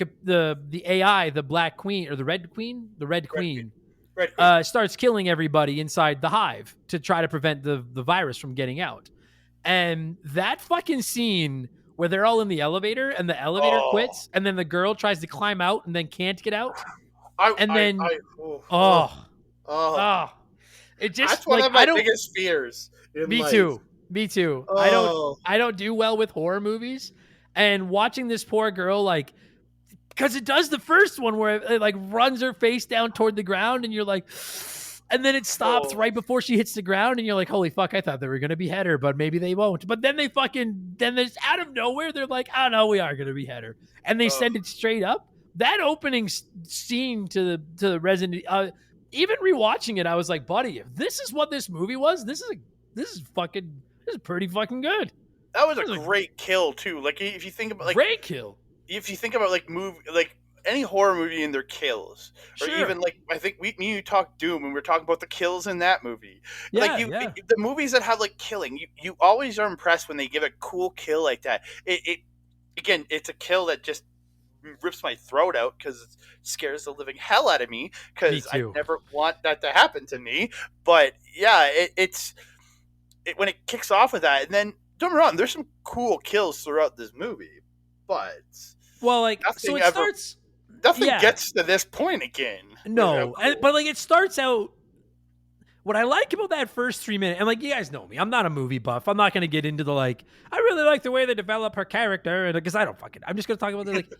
AI, the Black Queen or the Red Queen, Red Queen. Red Queen. starts killing everybody inside the hive to try to prevent the virus from getting out. And that fucking scene where they're all in the elevator and the elevator Oh, quits, and then the girl tries to climb out and then can't get out, and I, then oh, oh oh. oh it just That's one like of I my don't. biggest fears in Me life. too. Me too. Oh, I don't do well with horror movies, and watching this poor girl like because it does the first one where it like runs her face down toward the ground, and you're like, and then it stops Oh. right before she hits the ground, and you're like, holy fuck, I thought they were gonna behead her, but maybe they won't. But then then there's out of nowhere they're like, oh no, we are gonna behead her, and they send it straight up. That opening scene to the Resident, even rewatching it, I was like, buddy, if this is what this movie was, this is pretty fucking good. that was a That was a great kill too. Like if you think about like Great kill. if you think about like any horror movie and their kills, or Sure. even like I think me and you talked Doom and we were talking about the kills in that movie. Yeah, Like yeah. the movies that have like killing, you always are impressed when they give a cool kill like that. It again, it's a kill that just rips my throat out because it scares the living hell out of me because I too. never want that to happen to me. But yeah, it's when it kicks off with that, and then don't get me wrong, there's some cool kills throughout this movie, but Well, like nothing so it ever starts. nothing Yeah. gets to this point again. No, Cool. but like it starts out. What I like about that first 3 minutes, and like you guys know me, I'm not a movie buff. I'm not going to get into the like. I really like the way they develop her character, and because I don't fucking. I'm just going to talk about the like.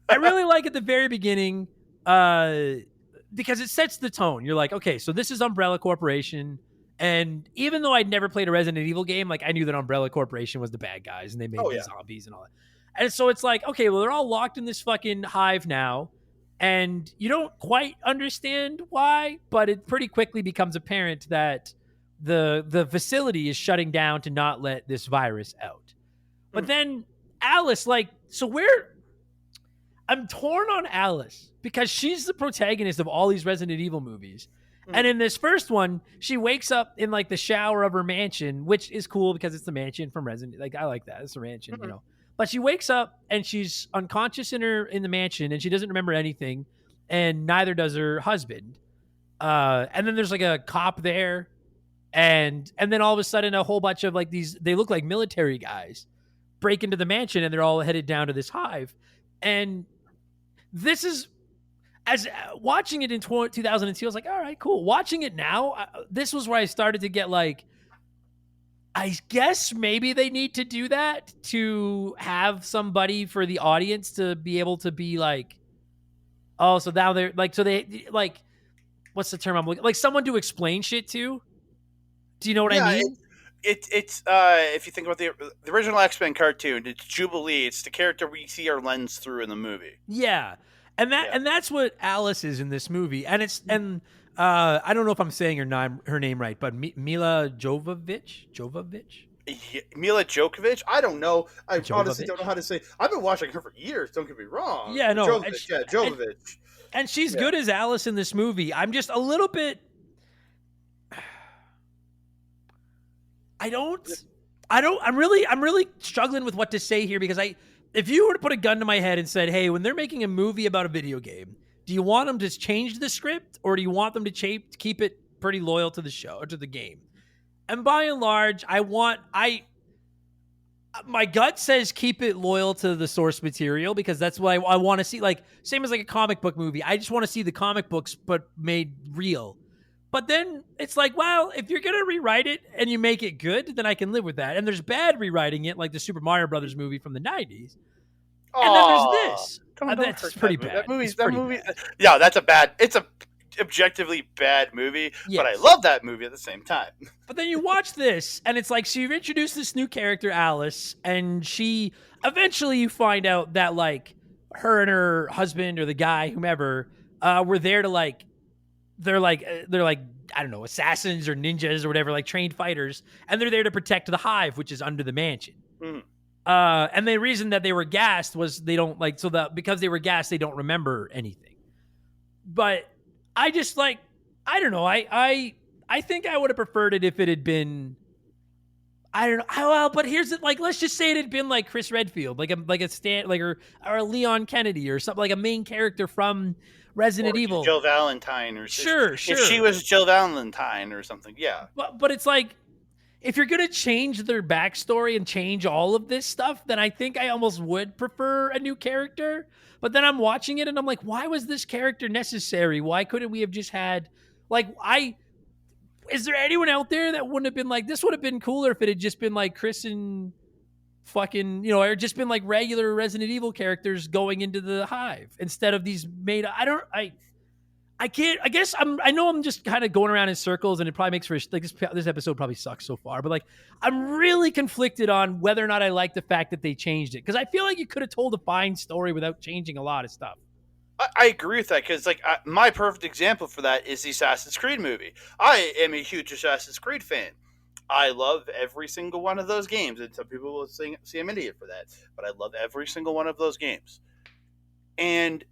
I really like at the very beginning, because it sets the tone. You're like, okay, so this is Umbrella Corporation, and even though I'd never played a Resident Evil game, like I knew that Umbrella Corporation was the bad guys, and they made Oh, these yeah. zombies and all that. And so it's like, okay, well they're all locked in this fucking hive now. And you don't quite understand why, but it pretty quickly becomes apparent that the facility is shutting down to not let this virus out. But then Alice, like, so I'm torn on Alice because she's the protagonist of all these Resident Evil movies. And in this first one, she wakes up in like the shower of her mansion, which is cool because it's the mansion from Resident. Like I like that. It's a mansion, you know. But she wakes up and she's unconscious in the mansion, and she doesn't remember anything, and neither does her husband. And then there's like a cop there, and then all of a sudden a whole bunch of like they look like military guys break into the mansion, and they're all headed down to this hive. And this is as watching it in 2002, I was like, all right, cool. Watching it now, this was where I started to get like, I guess maybe they need to do that to have somebody for the audience to be able to be like, oh, so now they're like, so they like, what's the term I'm looking like someone to explain shit to? Do you know what I Yeah, mean? it's if you think about the original X-Men cartoon, it's Jubilee. It's the character we see our lens through in the movie. Yeah. Yeah. And that's what Alice is in this movie. And it's and I don't know if I'm saying her name right, but Mila Jovovich? Mila Djokovic. I don't know. I honestly don't know Jovovich? how to say. I've been watching her for years. Don't get me wrong. Yeah, no. Jovovich. Yeah, Jovovich. And she's Yeah. good as Alice in this movie. I'm just a little bit I don't I'm really struggling with what to say here because if you were to put a gun to my head and said, "Hey, when they're making a movie about a video game, do you want them to change the script or do you want them to keep it pretty loyal to the show or to the game?" And by and large, I my gut says keep it loyal to the source material because that's what I want to see. Like same as like a comic book movie, I just want to see the comic books but made real. But then it's like, well, if you're gonna rewrite it and you make it good, then I can live with that. And there's bad rewriting it, like the Super Mario Brothers movie from the '90s. And then there's Oh, this. don't That's hurt pretty that movie. bad. That movie. It's That pretty movie. bad. Yeah, that's a bad. It's a objectively bad movie, but I Yes. love that movie at the same time. But then you watch this, and it's like, so you've introduced this new character, Alice, and she eventually you find out that like her and her husband or the guy, whomever, were there to like they're like I don't know, assassins or ninjas or whatever, like trained fighters, and they're there to protect the hive, which is under the mansion. Mhm. And the reason that they were gassed was they don't like so that because they were gassed, they don't remember anything. But I just like I don't know. I think I would have preferred it if it had been I don't know. Well, but here's it. Like, let's just say it had been like Chris Redfield, like a stand, like or a Leon Kennedy or something like a main character from Resident Or Evil. Jill Valentine, or Sure, if sure. she was Jill Valentine or something. Yeah. But it's like if you're gonna change their backstory and change all of this stuff, then I think I almost would prefer a new character. But then I'm watching it and I'm like, why was this character necessary? Why couldn't we have just had like I is there anyone out there that wouldn't have been like this would have been cooler if it had just been like Chris and fucking or just been like regular Resident Evil characters going into the hive instead of these made I can't I guess I know I'm just kind of going around in circles and it probably makes for like this episode probably sucks so far but like I'm really conflicted on whether or not I like the fact that they changed it because I feel like you could have told a fine story without changing a lot of stuff. I agree with that because, like, my perfect example for that is the Assassin's Creed movie. I am a huge Assassin's Creed fan. I love every single one of those games, and some people will see I'm an idiot for that, but I love every single one of those games. And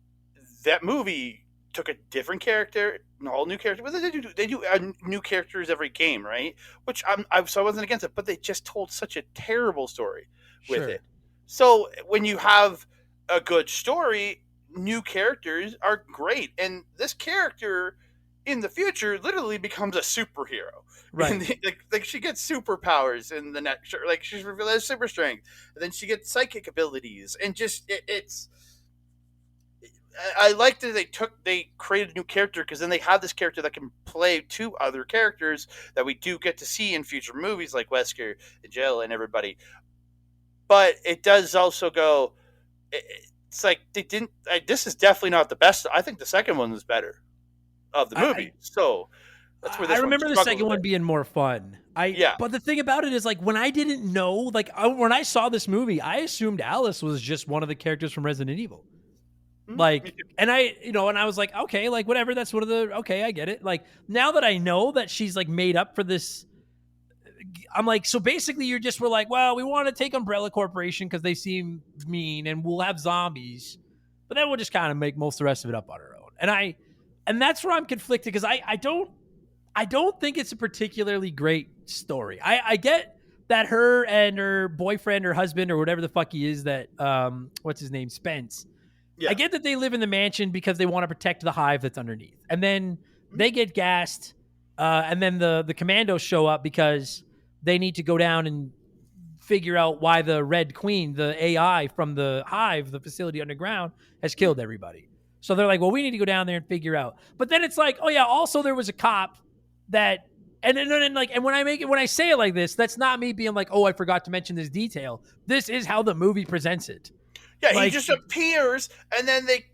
that movie took a different character, an all new character. But they do new characters every game, right? Which so I wasn't against it, but they just told such a terrible story with Sure. it. So when you have a good story, new characters are great, and this character in the future literally becomes a superhero. Right. And like she gets superpowers in the next, like she's revealed as super strength, and then she gets psychic abilities, and just it's. I like that they created a new character because then they have this character that can play two other characters that we do get to see in future movies like Wesker and Jill and everybody. But it does also go. It's like they didn't. This is definitely not the best. I think the second one was better of the movie. So that's where this I remember one the second one being more fun. Yeah. But the thing about it is, like, when I didn't know, like, when I saw this movie, I assumed Alice was just one of the characters from Resident Evil. Like, and and I was like, okay, like, whatever. That's one of the, okay, I get it. Like, now that I know that she's, like, made up for this, I'm like, so basically you just were like, well, we want to take Umbrella Corporation because they seem mean and we'll have zombies. But then we'll just kind of make most of the rest of it up on our own. And that's where I'm conflicted because I don't think it's a particularly great story. I get that her and her boyfriend or husband or whatever the fuck he is that what's his name, Spence. Yeah. I get that they live in the mansion because they want to protect the hive that's underneath. And then they get gassed, and then the commandos show up because they need to go down and figure out why the Red Queen, the AI from the hive, the facility underground, has killed everybody. So they're like, well, we need to go down there and figure out. But then it's like, oh yeah, also there was a cop that And then like, and when I say it like this, that's not me being like, oh, I forgot to mention this detail. This is how the movie presents it. Yeah, he Like, just appears, and then they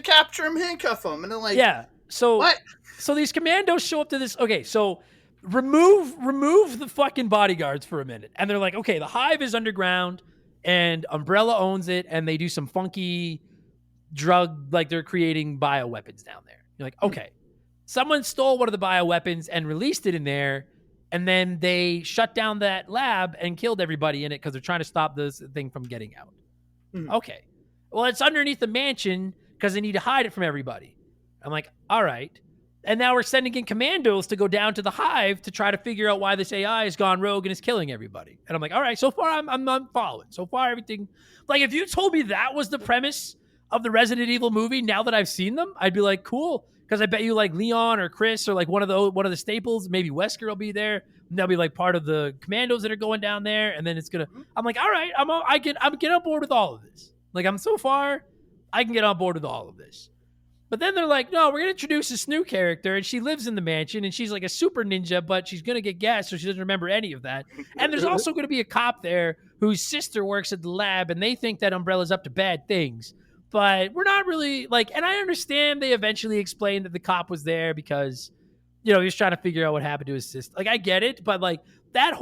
capture him, handcuff him, and they're like, yeah. what? So these commandos show up to this. Okay, so remove the fucking bodyguards for a minute, and they're like, okay, the hive is underground, and Umbrella owns it, and they do some funky drug, like they're creating bioweapons down there. You're like, okay, someone stole one of the bioweapons and released it in there, and then they shut down that lab and killed everybody in it because they're trying to stop this thing from getting out. Okay. Well, it's underneath the mansion because they need to hide it from everybody. I'm like, all right. And now we're sending in commandos to go down to the hive to try to figure out why this AI has gone rogue and is killing everybody. And I'm like, all right, so far I'm not following. So far everything, like if you told me that was the premise of the Resident Evil movie, now that I've seen them, I'd be like, cool. Because I bet you like Leon or Chris or like one of the staples, maybe Wesker will be there. And they'll be like part of the commandos that are going down there. And then it's gonna. I'm like, all right, I'm get on board with all of this. Like I'm so far, I can get on board with all of this. But then they're like, no, we're gonna introduce this new character, and she lives in the mansion, and she's like a super ninja, but she's gonna get gas, so she doesn't remember any of that. And there's also gonna be a cop there whose sister works at the lab, and they think that Umbrella's up to bad things. But we're not really like, and I understand they eventually explained that the cop was there because, he was trying to figure out what happened to his sister. Like, I get it, but like that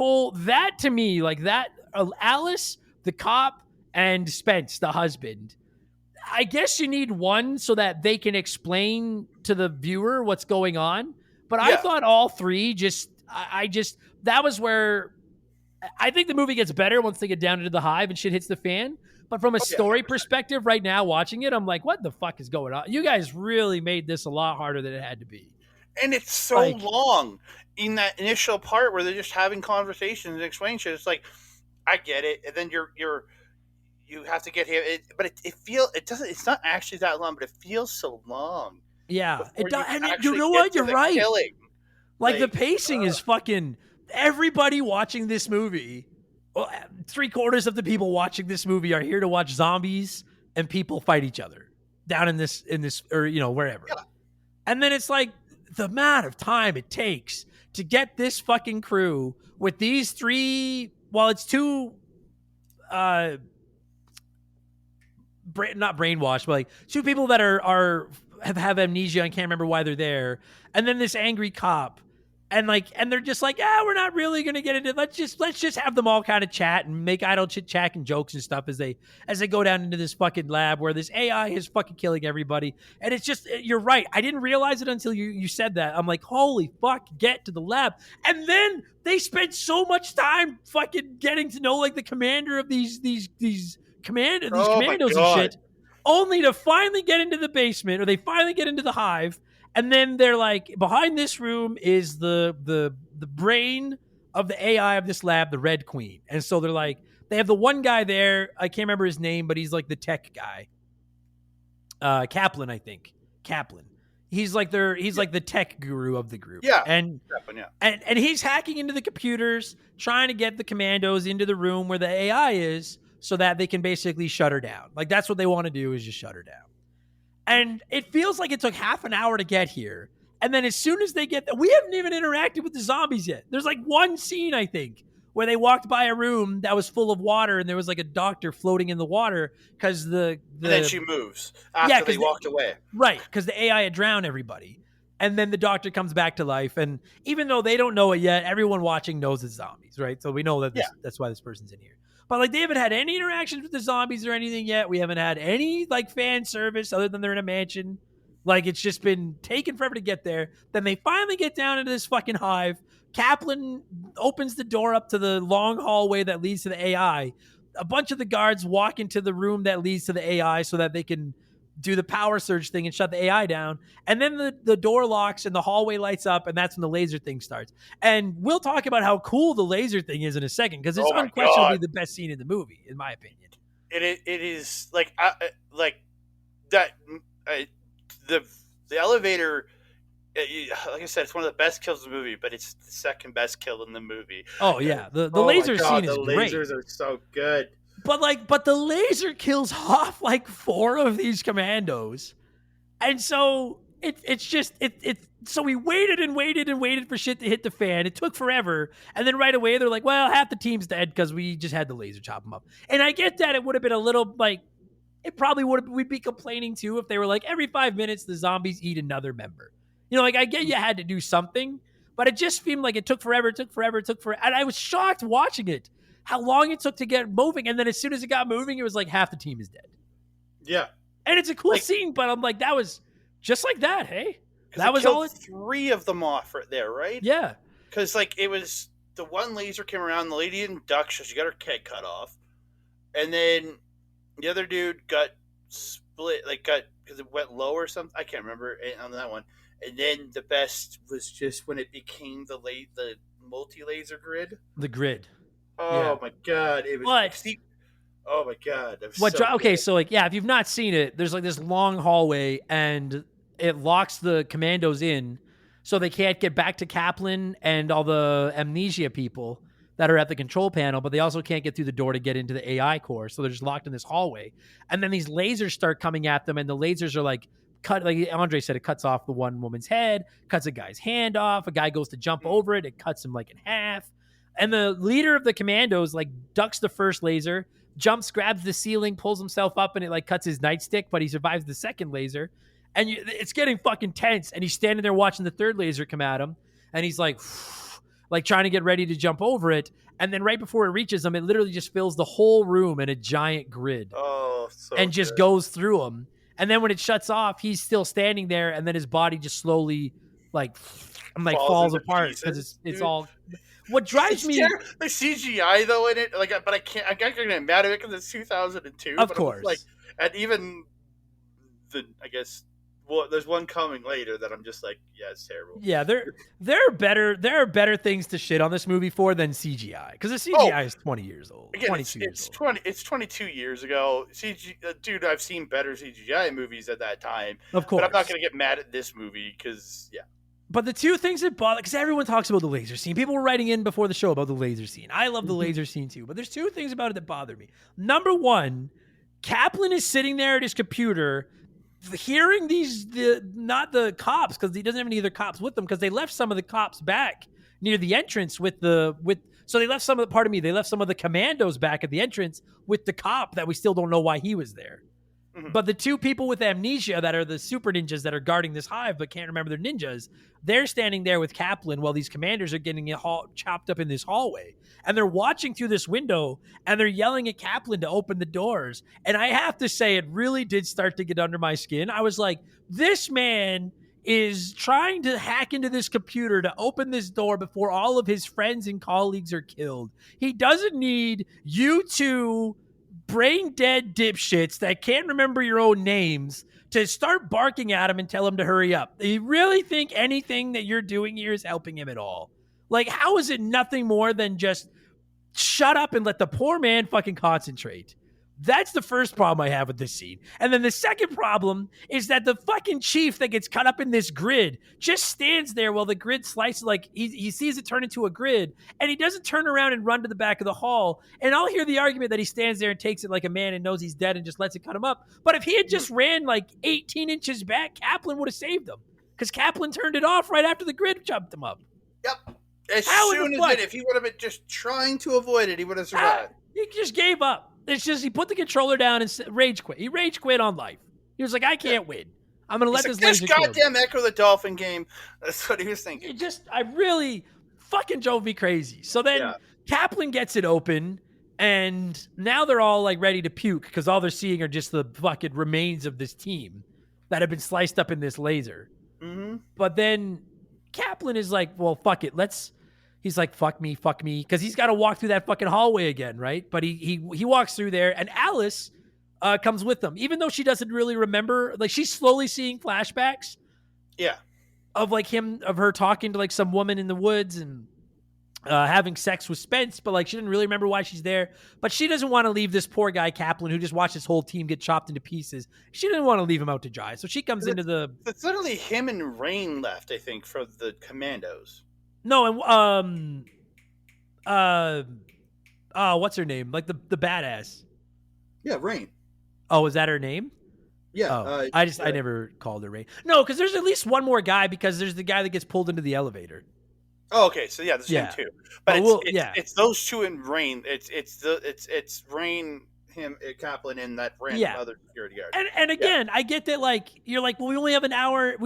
to me, like that, Alice, the cop, and Spence, the husband, I guess you need one so that they can explain to the viewer what's going on. But I thought all three that was where I think the movie gets better once they get down into the hive and shit hits the fan. But from a story perspective right now, watching it, I'm like, what the fuck is going on? You guys really made this a lot harder than it had to be. And it's so long in that initial part where they're just having conversations and explaining shit. It's like, I get it. And then you have to get him. It's not actually that long, but it feels so long. Yeah. It does. And you know what? You're right. Killing. Like the pacing is fucking, everybody watching this movie. Well, 3/4 of the people watching this movie are here to watch zombies and people fight each other down in this, or, wherever. Yeah. And then it's like the amount of time it takes to get this fucking crew with these three, it's two, not brainwashed, but like two people that have amnesia and can't remember why they're there. And then this angry cop. And they're just like, we're not really gonna get into it. Let's just have them all kind of chat and make idle chit chat and jokes and stuff as they go down into this fucking lab where this AI is fucking killing everybody. And it's just, you're right. I didn't realize it until you said that. I'm like, holy fuck, get to the lab. And then they spent so much time fucking getting to know like the commander of these commandos and shit, only to finally get into the basement, or they finally get into the hive. And then they're like, behind this room is the brain of the AI of this lab, the Red Queen. And so they're like, they have the one guy there. I can't remember his name, but he's like the tech guy. Kaplan, I think. Kaplan. He's like like the tech guru of the group. Yeah. And he's hacking into the computers, trying to get the commandos into the room where the AI is so that they can basically shut her down. Like that's what they want to do, is just shut her down. And it feels like it took half an hour to get here. And then as soon as they get there, we haven't even interacted with the zombies yet. There's like one scene, I think, where they walked by a room that was full of water and there was like a doctor floating in the water because and then she moves after they walked away. Right, because the AI had drowned everybody. And then the doctor comes back to life. And even though they don't know it yet, everyone watching knows it's zombies, right? So we know that that's why this person's in here. But like they haven't had any interactions with the zombies or anything yet. We haven't had any like fan service other than they're in a mansion. Like it's just been taking forever to get there. Then they finally get down into this fucking hive. Kaplan opens the door up to the long hallway that leads to the AI. A bunch of the guards walk into the room that leads to the AI so that they can do the power surge thing and shut the AI down. And then the door locks and the hallway lights up, and that's when the laser thing starts. And we'll talk about how cool the laser thing is in a second, because it's unquestionably the best scene in the movie, in my opinion. It is like that. The elevator. Like I said, it's one of the best kills in the movie, but it's the second best kill in the movie. Oh yeah, the laser scene is great. The lasers are so good. But the laser kills off like 4 of these commandos. And so it's just so we waited and waited and waited for shit to hit the fan. It took forever, and then right away they're like, well, half the team's dead because we just had the laser chop them up. And I get that it would have been a little like, it probably would have, we'd be complaining too if they were like every 5 minutes the zombies eat another member. Like I get you had to do something, but it just seemed like it took forever. And I was shocked watching it how long it took to get moving, and then as soon as it got moving, it was like half the team is dead. Yeah, and it's a cool Like- scene, but I'm like, that was just like that. Hey, 'cause that it was killed all it. 3 of them off right there, right? Yeah, Because like it was the one laser came around, the lady didn't duck, so she got her head cut off, and then the other dude got split, like got because it went low or something. I can't remember on that one. And then the best was just when it became the multi laser grid. the grid. Oh Yeah. my god! It was. What? Oh my god! That was What? so Okay, good. so like, yeah, if you've not seen it, there's like this long hallway, and it locks the commandos in, so they can't get back to Kaplan and all the amnesia people that are at the control panel. But they also can't get through the door to get into the AI core, so they're just locked in this hallway. And then these lasers start coming at them, and the lasers are like cut. Like Andre said, it cuts off the one woman's head, cuts a guy's hand off. A guy goes to jump over it, it cuts him like in half. And the leader of the commandos like ducks the first laser, jumps, grabs the ceiling, pulls himself up, and it like cuts his nightstick, but he survives the second laser. And it's getting fucking tense. And he's standing there watching the third laser come at him, and he's like trying to get ready to jump over it. And then right before it reaches him, it literally just fills the whole room in a giant grid Oh, so and just good. goes through him. And then when it shuts off, he's still standing there, and then his body just slowly falls into apart because pieces, it's dude. all. What drives me, The CGI though in it, like, but I can't. I'm not gonna get mad at it because it's 2002. of but course. like, and even I guess, well, there's one coming later that I'm just like, yeah, it's terrible. Yeah, there are better things to shit on this movie for than CGI, because the CGI is 20 years old. Again, 22 years it's old. 20. It's 22 years ago. Dude, I've seen better CGI movies at that time. Of course. But I'm not gonna get mad at this movie because But the two things that bother, because everyone talks about the laser scene. People were writing in before the show about the laser scene. I love the laser scene too. But there's two things about it that bother me. Number one, Kaplan is sitting there at his computer, hearing not the cops, because he doesn't have any other cops with them, because they left some of the cops back near the entrance so they left some of the commandos back at the entrance with the cop that we still don't know why he was there. Mhm. But the two people with amnesia that are the super ninjas that are guarding this hive but can't remember their ninjas, they're standing there with Kaplan while these commanders are getting chopped up in this hallway. And they're watching through this window, and they're yelling at Kaplan to open the doors. And I have to say, it really did start to get under my skin. I was like, this man is trying to hack into this computer to open this door before all of his friends and colleagues are killed. He doesn't need you two brain dead dipshits that can't remember your own names to start barking at him and tell him to hurry up. Do you really think anything that you're doing here is helping him at all? Like, how is it nothing more than just shut up and let the poor man fucking concentrate? That's the first problem I have with this scene. And then the second problem is that the fucking chief that gets cut up in this grid just stands there while the grid slices, like he sees it turn into a grid, and he doesn't turn around and run to the back of the hall. And I'll hear the argument that he stands there and takes it like a man and knows he's dead and just lets it cut him up. But if he had just ran like 18 inches back, Kaplan would have saved him, because Kaplan turned it off right after the grid jumped him up. yep. As How in the soon as fuck? if he would have been just trying to avoid it, he would have survived. He just gave up. It's just he put the controller down and rage quit. He rage quit on life. He was like, I can't win. I'm going to let He's this like, laser this kill me. goddamn Echo the Dolphin game. That's what he was thinking. I really fucking drove me crazy. So then Yeah. Kaplan gets it open, and now they're all like ready to puke because all they're seeing are just the fucking remains of this team that have been sliced up in this laser. Mm-hmm. But then Kaplan is like, well, fuck it. He's like, fuck me, because he's got to walk through that fucking hallway again, right? But he walks through there, and Alice comes with them, even though she doesn't really remember. Like, she's slowly seeing flashbacks Yeah. of her talking to like some woman in the woods and having sex with Spence, but like she didn't really remember why she's there. But she doesn't want to leave this poor guy Kaplan, who just watched his whole team get chopped into pieces. She didn't want to leave him out to dry, so she comes into the It's literally him and Rain left, I think, for the Commandos. no, and what's her name? Like the badass. Yeah, Rain. Oh, is that her name? Yeah. Oh, I never called her Rain. No, because there's at least one more guy because there's the guy that gets pulled into the elevator. Oh, okay. So yeah, there's him Yeah. too. But But yeah. it's those two in Rain. It's Rain, him, Kaplan, and that random Yeah. other security guard. And Yeah. again, I get that like you're like, well, we only have an hour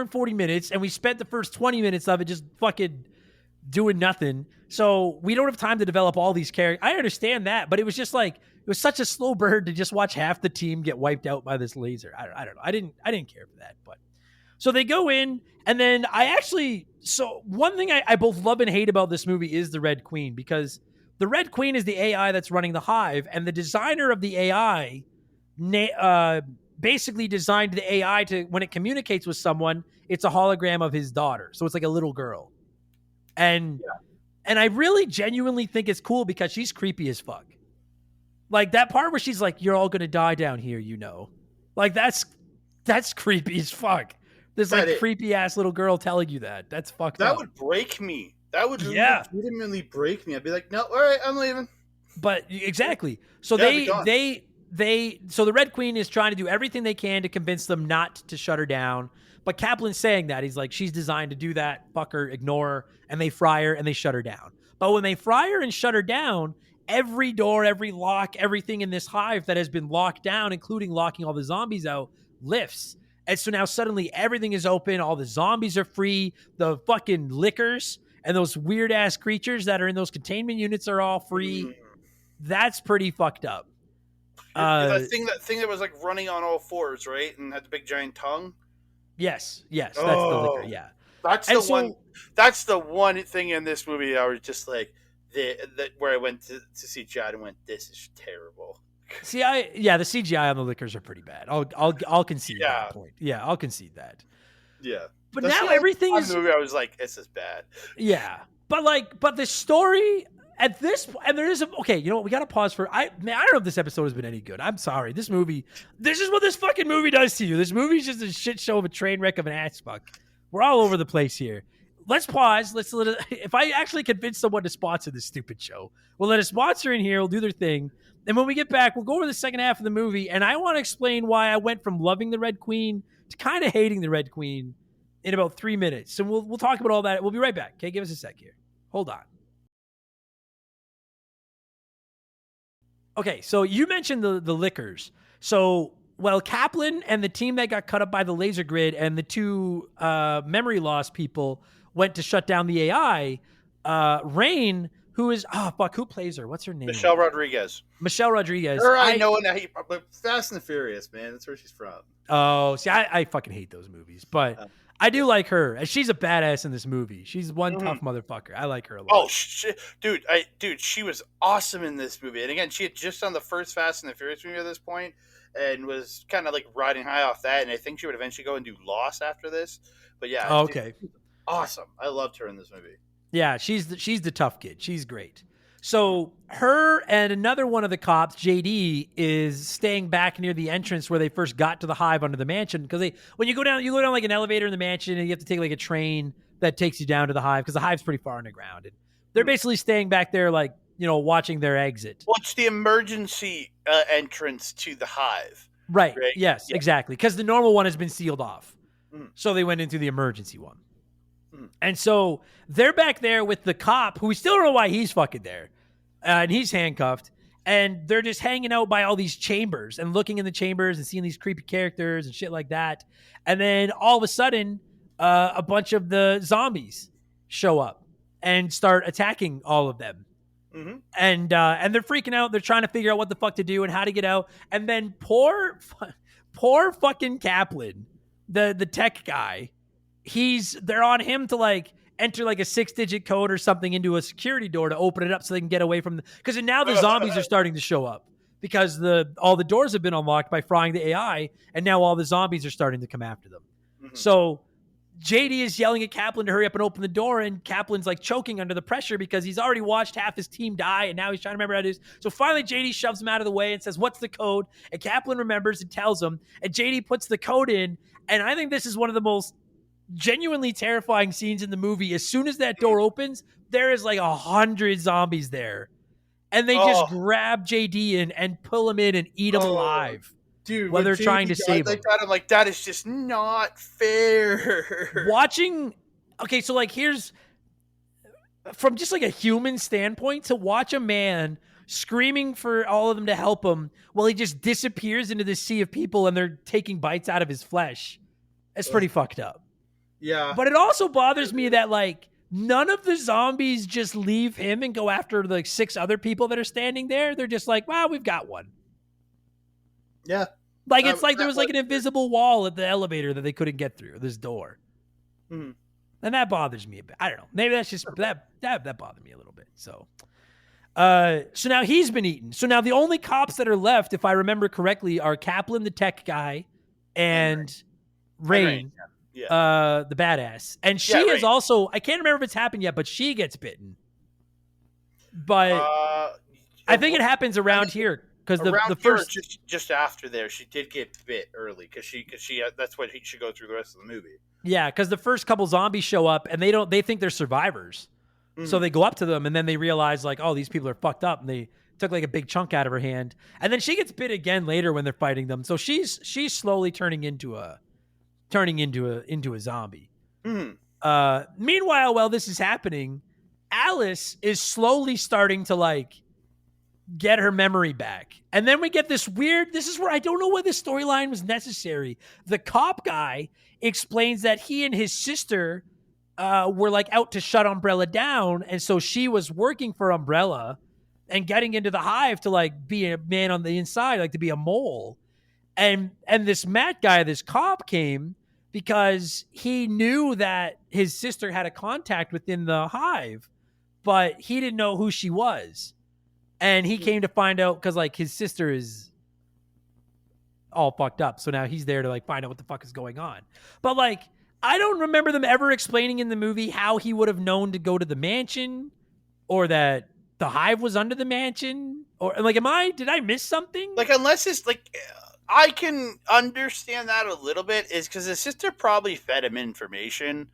and 40 minutes, and we spent the first 20 minutes of it just fucking doing nothing. So we don't have time to develop all these characters. I understand that, but it was just like it was such a slow burn to just watch half the team get wiped out by this laser. I don't know. I didn't care for that. But so they go in, and then so one thing I both love and hate about this movie is the Red Queen, because the Red Queen is the AI that's running the hive, and the designer of the AI basically designed the AI to, when it communicates with someone, it's a hologram of his daughter. So it's like a little girl. And I really genuinely think it's cool because she's creepy as fuck. Like that part where she's like, "You're all gonna die down here," you know. Like that's creepy as fuck. This like creepy ass little girl telling you that. That's fucked up. That would break me. That would Yeah. legitimately break me. I'd be like, no, all right, I'm leaving. But exactly. So Yeah, so the Red Queen is trying to do everything they can to convince them not to shut her down. But Kaplan's saying that. He's like, she's designed to do that. Fuck her, ignore her. And they fry her and they shut her down. But when they fry her and shut her down, every door, every lock, everything in this hive that has been locked down, including locking all the zombies out, lifts. And so now suddenly everything is open. All the zombies are free. The fucking lickers and those weird ass creatures that are in those containment units are all free. That's pretty fucked up. That thing that was like running on all fours, right, and had the big giant tongue. Yes, that's the liquor. Yeah, that's the one. That's the one thing in this movie I was just like, where I went to see Chad and went, "This is terrible." See, the CGI on the liquors are pretty bad. I'll concede that point. Yeah, I'll concede that. Yeah, but now everything is. The movie I was like, "This is bad." Yeah, but the story at this point, and there is okay. You know what? We got to pause for. I don't know if this episode has been any good. I'm sorry. This is what this fucking movie does to you. This movie's just a shit show of a train wreck of an ass fuck. We're all over the place here. Let's pause. If I actually convince someone to sponsor this stupid show, we'll let a sponsor in here. We'll do their thing. And when we get back, we'll go over the second half of the movie. And I want to explain why I went from loving the Red Queen to kind of hating the Red Queen in about 3 minutes. So we'll talk about all that. We'll be right back. Okay, give us a sec here. Hold on. Okay, so you mentioned the liquors. So, Kaplan and the team that got cut up by the laser grid and the two memory loss people went to shut down the AI, Rain, who is, who plays her? What's her name? Michelle Rodriguez. Her I know, but Fast and the Furious, man. That's where she's from. Oh, see, I fucking hate those movies, but I do like her. And she's a badass in this movie. She's one tough motherfucker. I like her a lot. Oh, dude, she was awesome in this movie. And again, she had just done the first Fast and the Furious movie at this point and was kind of like riding high off that. And I think she would eventually go and do Lost after this. But yeah. Oh, okay. Dude, awesome. I loved her in this movie. Yeah, she's the tough kid. She's great. So her and another one of the cops, JD, is staying back near the entrance where they first got to the hive under the mansion. Because when you go down like an elevator in the mansion, and you have to take like a train that takes you down to the hive because the hive's pretty far underground. And they're basically staying back there, like watching their exit. Well, it's the emergency entrance to the hive. Right. Yes, yeah. Exactly. Because the normal one has been sealed off, so they went into the emergency one. And so they're back there with the cop, who we still don't know why he's fucking there. And he's handcuffed. And they're just hanging out by all these chambers and looking in the chambers and seeing these creepy characters and shit like that. And then all of a sudden, a bunch of the zombies show up and start attacking all of them. Mm-hmm. And they're freaking out. They're trying to figure out what the fuck to do and how to get out. And then poor fucking Kaplan, the tech guy, they're on him to like enter like a 6-digit code or something into a security door to open it up so they can get away from because now the zombies are starting to show up because all the doors have been unlocked by frying the AI, and now all the zombies are starting to come after them. Mm-hmm. So JD is yelling at Kaplan to hurry up and open the door, and Kaplan's like choking under the pressure because he's already watched half his team die, and now he's trying to remember how to do this. So finally JD shoves him out of the way and says, "What's the code?" And Kaplan remembers and tells him, and JD puts the code in, and I think this is one of the most genuinely terrifying scenes in the movie. As soon as that door opens, there is like 100 zombies there, and they just grab JD and pull him in and eat him alive. Dude, when when they're trying Jamie to died save like him. that, I'm like, that is just not fair. Watching, okay, so like here's from just like a human standpoint to watch a man screaming for all of them to help him while he just disappears into the sea of people and they're taking bites out of his flesh. It's pretty fucked up. Yeah. But it also bothers me that like none of the zombies just leave him and go after like 6 other people that are standing there. They're just like, well, we've got one. Yeah. Like it's like there was like an invisible wall at the elevator that they couldn't get through, this door. Mm-hmm. And that bothers me a bit. I don't know. Maybe that's just that bothered me a little bit. So so now he's been eaten. So now the only cops that are left, if I remember correctly, are Kaplan, the tech guy, and Rain, the badass. And she is Rain. also, I can't remember if it's happened yet, but she gets bitten. But I think it happens around here because the first just after there, she did get bit early because she that's what she go through the rest of the movie. Yeah, because the first couple zombies show up and they think they're survivors. Mm-hmm. So they go up to them and then they realize like, oh, these people are fucked up, and they took like a big chunk out of her hand. And then she gets bit again later when they're fighting them. So she's slowly turning into a zombie. Mm-hmm. Meanwhile, while this is happening, Alice is slowly starting to like get her memory back. And then we get this is where I don't know why this storyline was necessary. The cop guy explains that he and his sister were like out to shut Umbrella down. And so she was working for Umbrella and getting into the hive to like be a man on the inside, like to be a mole. And this Matt guy, this cop came because he knew that his sister had a contact within the hive, but he didn't know who she was. And he came to find out because like his sister is all fucked up. So now he's there to like find out what the fuck is going on. But like, I don't remember them ever explaining in the movie how he would have known to go to the mansion or that the hive was under the mansion, or like, did I miss something? Like, unless it's like, I can understand that a little bit is because his sister probably fed him information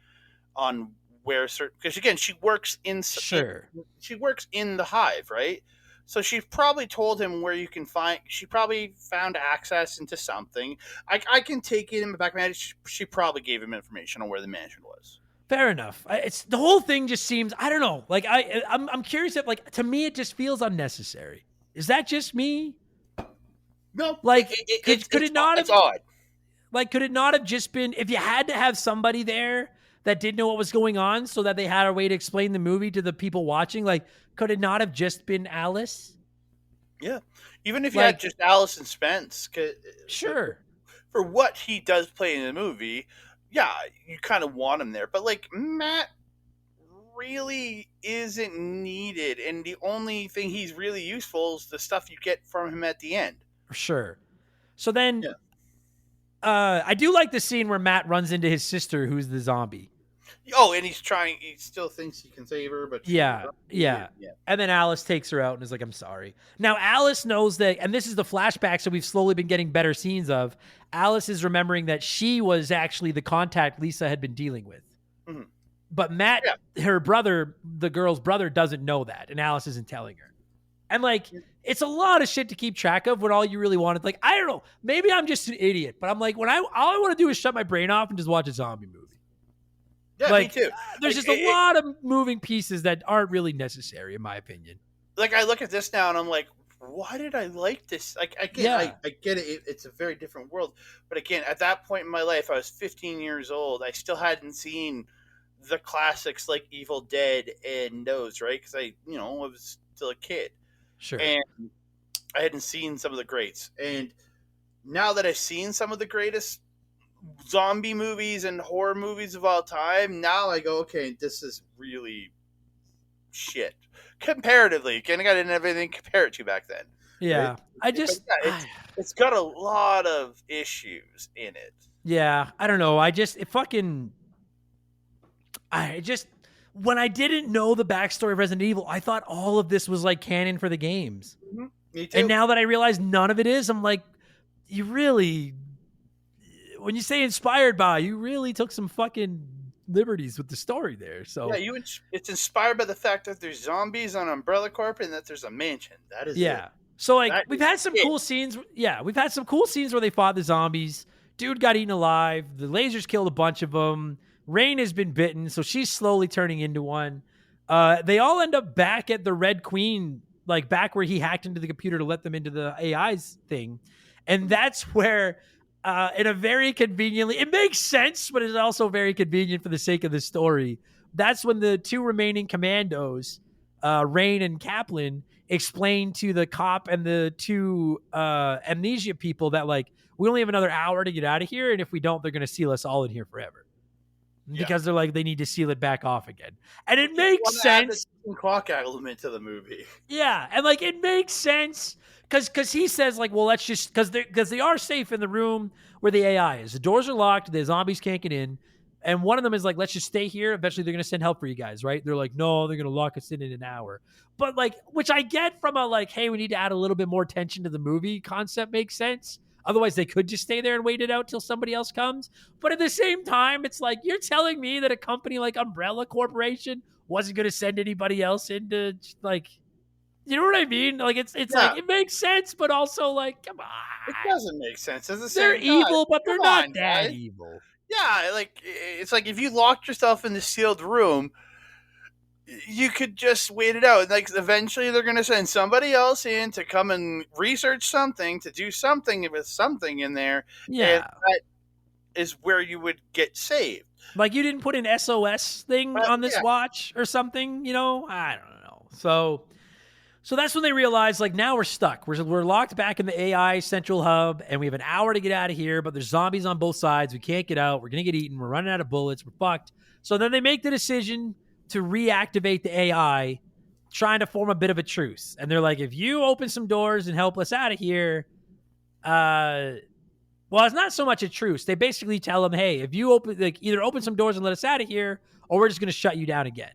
on where certain, because again, she works in the hive, right? So she probably told him where you can find. She probably found access into something. I can take it in the back of my head. She probably gave him information on where the mansion was. Fair enough. It's the whole thing just seems, I don't know. Like I'm curious if like, to me it just feels unnecessary. Is that just me? No. Like could it not have? Odd. Like could it not have just been if you had to have somebody there that didn't know what was going on so that they had a way to explain the movie to the people watching? Like, could it not have just been Alice? Yeah. Even if you had just Alice and Spence. Sure. For what he does play in the movie, yeah, you kind of want him there. But, like, Matt really isn't needed. And the only thing he's really useful is the stuff you get from him at the end. Sure. So then... Yeah. I do like the scene where Matt runs into his sister, who's the zombie. Oh, and he still thinks he can save her, but yeah. And then Alice takes her out and is like, I'm sorry. Now, Alice knows that, and this is the flashback, so we've slowly been getting better scenes of. Alice is remembering that she was actually the contact Lisa had been dealing with. Mm-hmm. But Matt, her brother, the girl's brother, doesn't know that, and Alice isn't telling her. And like, it's a lot of shit to keep track of when all you really want is like, I don't know, maybe I'm just an idiot, but I'm like, all I want to do is shut my brain off and just watch a zombie movie. Yeah, like, me too. There's just a lot of moving pieces that aren't really necessary, in my opinion. Like, I look at this now and I'm like, why did I like this? Like, I get it. It's a very different world. But again, at that point in my life, I was 15 years old. I still hadn't seen the classics like Evil Dead and those, right? Because I was still a kid. Sure. And I hadn't seen some of the greats. And now that I've seen some of the greatest zombie movies and horror movies of all time, now I go, okay, this is really shit. Comparatively. Again, I didn't have anything to compare it to back then. Yeah. Right? It's got a lot of issues in it. Yeah. I don't know. When I didn't know the backstory of Resident Evil, I thought all of this was like canon for the games. Mm-hmm. Me too. And now that I realize none of it is, I'm like, you really, when you say inspired by, you really took some fucking liberties with the story there. So yeah, it's inspired by the fact that there's zombies on Umbrella Corp and that there's a mansion. That is it. So like That we've is had some it. cool scenes. Yeah, we've had some cool scenes where they fought the zombies. Dude got eaten alive. The lasers killed a bunch of them. Rain has been bitten, so she's slowly turning into one. They all end up back at the Red Queen, like back where he hacked into the computer to let them into the AI's thing. And that's where, in a very conveniently, it makes sense, but it's also very convenient for the sake of the story. That's when the two remaining commandos, Rain and Kaplan, explain to the cop and the two amnesia people that like we only have another hour to get out of here, and if we don't, they're going to seal us all in here forever. Yeah. Because they're like they need to seal it back off again, and it You makes want to add the sense. clock element to the movie. Yeah, and like it makes sense because he says like, well, let's just because they are safe in the room where the AI is. The doors are locked. The zombies can't get in. And one of them is like, let's just stay here. Eventually, they're going to send help for you guys, right? They're like, no, they're going to lock us in an hour. But like, which I get from a like, hey, we need to add a little bit more tension to the movie concept makes sense. Otherwise, they could just stay there and wait it out till somebody else comes. But at the same time, it's like, you're telling me that a company like Umbrella Corporation wasn't going to send anybody else into like, you know what I mean? Like, it's Yeah. like, it makes sense, but also like, come It on. doesn't make sense. At the They're same time, evil, but they're come not on, that guys. evil. Yeah, like it's like if you locked yourself in the sealed room, you could just wait it out. Like eventually, they're going to send somebody else in to come and research something, to do something with something in there, and Yeah. that is where you would get saved. Like you didn't put an SOS thing on this Yeah. watch or something, you know? I don't know. So that's when they realize like now we're stuck. We're locked back in the AI central hub and we have an hour to get out of here, but there's zombies on both sides. We can't get out. We're going to get eaten. We're running out of bullets. We're fucked. So then they make the decision to reactivate the AI, trying to form a bit of a truce. And they're like, if you open some doors and help us out of here, well, it's not so much a truce. They basically tell them, hey, if you either open some doors and let us out of here, or we're just going to shut you down again.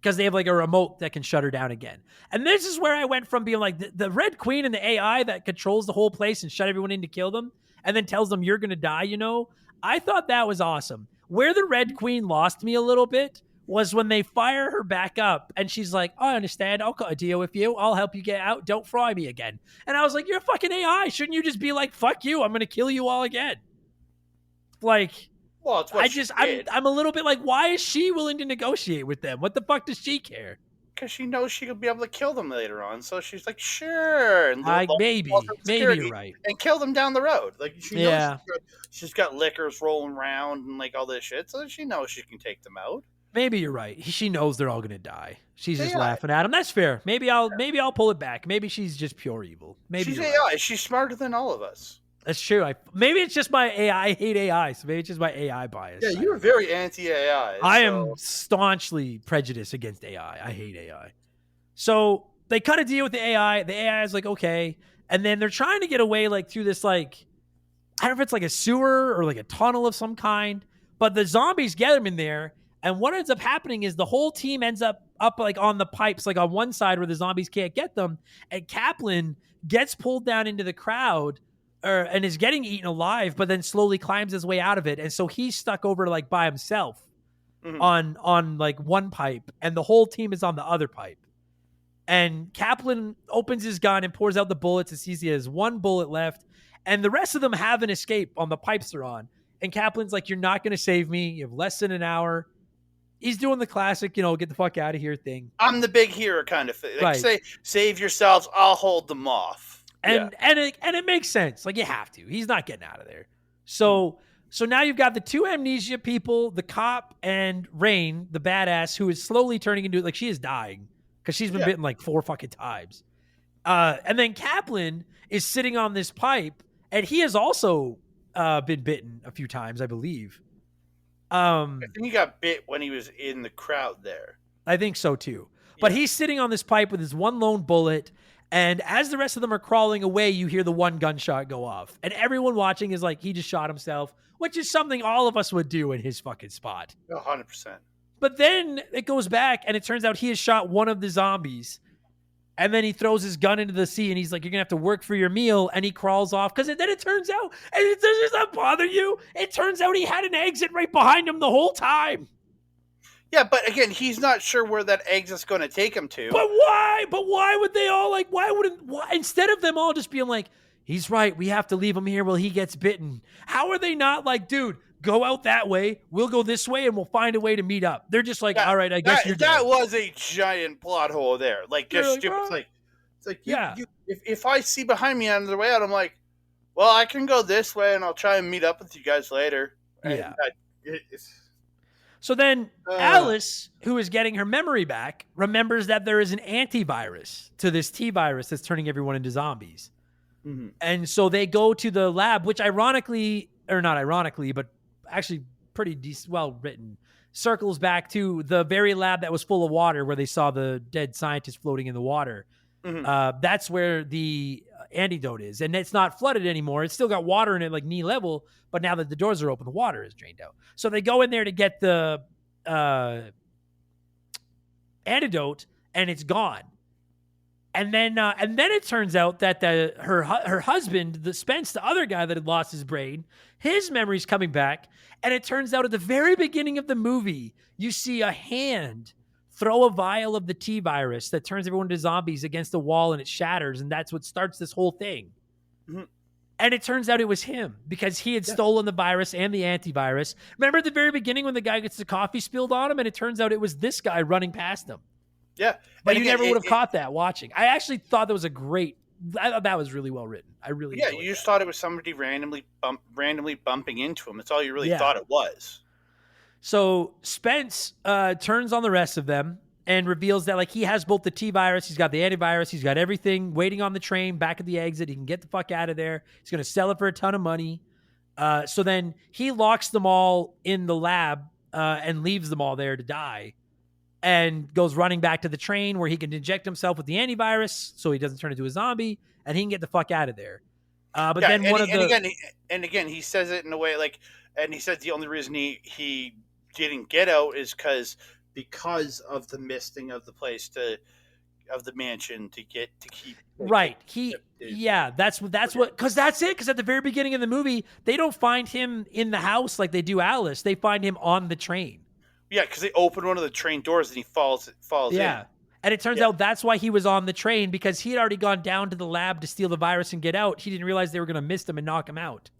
Because they have like a remote that can shut her down again. And this is where I went from being like the Red Queen and the AI that controls the whole place and shut everyone in to kill them and then tells them you're going to die, you know? I thought that was awesome. Where the Red Queen lost me a little bit was when they fire her back up and she's like, I understand. I'll cut a deal with you. I'll help you get out. Don't fry me again. And I was like, you're a fucking AI. Shouldn't you just be like, fuck you. I'm going to kill you all again. Like, Well, it's what I'm a little bit like, why is she willing to negotiate with them? What the fuck does she care? because she knows she'll be able to kill them later on. So she's like, sure, and Maybe you're right. and kill them down the road. Like she knows Yeah. she's got liquors rolling around and like all this shit, so she knows she can take them out. Maybe you're right. She knows they're all gonna die. She's just AI. laughing at him. That's fair. Maybe I'll pull it back. Maybe she's just pure evil. Maybe She's you're AI. right. She's smarter than all of us. That's true. Maybe it's just my AI. I hate AI, so maybe it's just my AI bias. Yeah, you're very anti-AI. I am staunchly prejudiced against AI. I hate AI. So they cut a deal with the AI. The AI is like, okay. And then they're trying to get away like through this like, I don't know if it's like a sewer or like a tunnel of some kind, but the zombies get them in there. And what ends up happening is the whole team ends up like on the pipes, like on one side where the zombies can't get them. And Kaplan gets pulled down into the crowd and is getting eaten alive, but then slowly climbs his way out of it. And so he's stuck over like by himself on like one pipe, and the whole team is on the other pipe. And Kaplan opens his gun and pours out the bullets and sees he has one bullet left. And the rest of them have an escape on the pipes they're on. And Kaplan's like, you're not going to save me. You have less than an hour. He's doing the classic, get the fuck out of here thing. I'm the big hero kind of thing. Like, Right. say, save yourselves. I'll hold them off. And it makes sense. Like you have to. He's not getting out of there. So now you've got the two amnesia people, the cop and Rain, the badass, who is slowly turning into like she is dying because she's been bitten like 4 fucking times. And then Kaplan is sitting on this pipe, and he has also been bitten a few times, I believe. I think he got bit when he was in the crowd there. I think so too. But he's sitting on this pipe with his one lone bullet, and as the rest of them are crawling away, you hear the one gunshot go off. And everyone watching is like, he just shot himself, which is something all of us would do in his fucking spot. 100%. But then it goes back, and it turns out he has shot one of the zombies. And then he throws his gun into the sea, and he's like, you're going to have to work for your meal. And he crawls off. Because then it turns out, and it does not bother you, it turns out he had an exit right behind him the whole time. Yeah, but again, he's not sure where that exit's going to take him to. But why? But why would they all like? Why wouldn't? Why instead of them all just being like, he's right, we have to leave him here while he gets bitten? How are they not like, dude, go out that way, we'll go this way, and we'll find a way to meet up? They're just like, all right, I guess you're that dead. was a giant plot hole there. Like just Like, stupid. oh. It's like Yeah. if I see behind me on the way out, I'm like, well, I can go this way, and I'll try and meet up with you guys later. Yeah. And So then Alice, who is getting her memory back, remembers that there is an antivirus to this T virus that's turning everyone into zombies. Mhm. And so they go to the lab, which ironically, or not ironically, but actually pretty well written, circles back to the very lab that was full of water where they saw the dead scientist floating in the water. That's where the antidote is. And it's not flooded anymore. It's still got water in it, like knee level. But now that the doors are open, the water is drained out. So they go in there to get the antidote, and it's gone. And then it turns out that her husband, the Spence, the other guy that had lost his brain, his memory's coming back. And it turns out at the very beginning of the movie, you see a hand throw a vial of the T virus that turns everyone into zombies against the wall, and it shatters, and that's what starts this whole thing. Mm-hmm. And it turns out it was him because he had stolen the virus and the antivirus. Remember at the very beginning when the guy gets the coffee spilled on him, and it turns out it was this guy running past him. Yeah. But you never would have caught that watching. I actually thought that was I thought that was really well written. I really you just thought it was somebody randomly bumping into him. That's all you really thought it was. So Spence turns on the rest of them and reveals that like he has both the T virus, he's got the antivirus, he's got everything waiting on the train back at the exit. He can get the fuck out of there. He's going to sell it for a ton of money. So then he locks them all in the lab and leaves them all there to die, and goes running back to the train where he can inject himself with the antivirus so he doesn't turn into a zombie, and he can get the fuck out of there. But then again, he says it in a way like, and he says the only reason he didn't get out is because of the misting of the place of the mansion to keep right. That's what, because that's it. Because at the very beginning of the movie, they don't find him in the house like they do Alice. They find him on the train. Yeah, because they open one of the train doors and he falls in. And it turns out that's why he was on the train, because he had already gone down to the lab to steal the virus and get out. He didn't realize they were going to miss him and knock him out.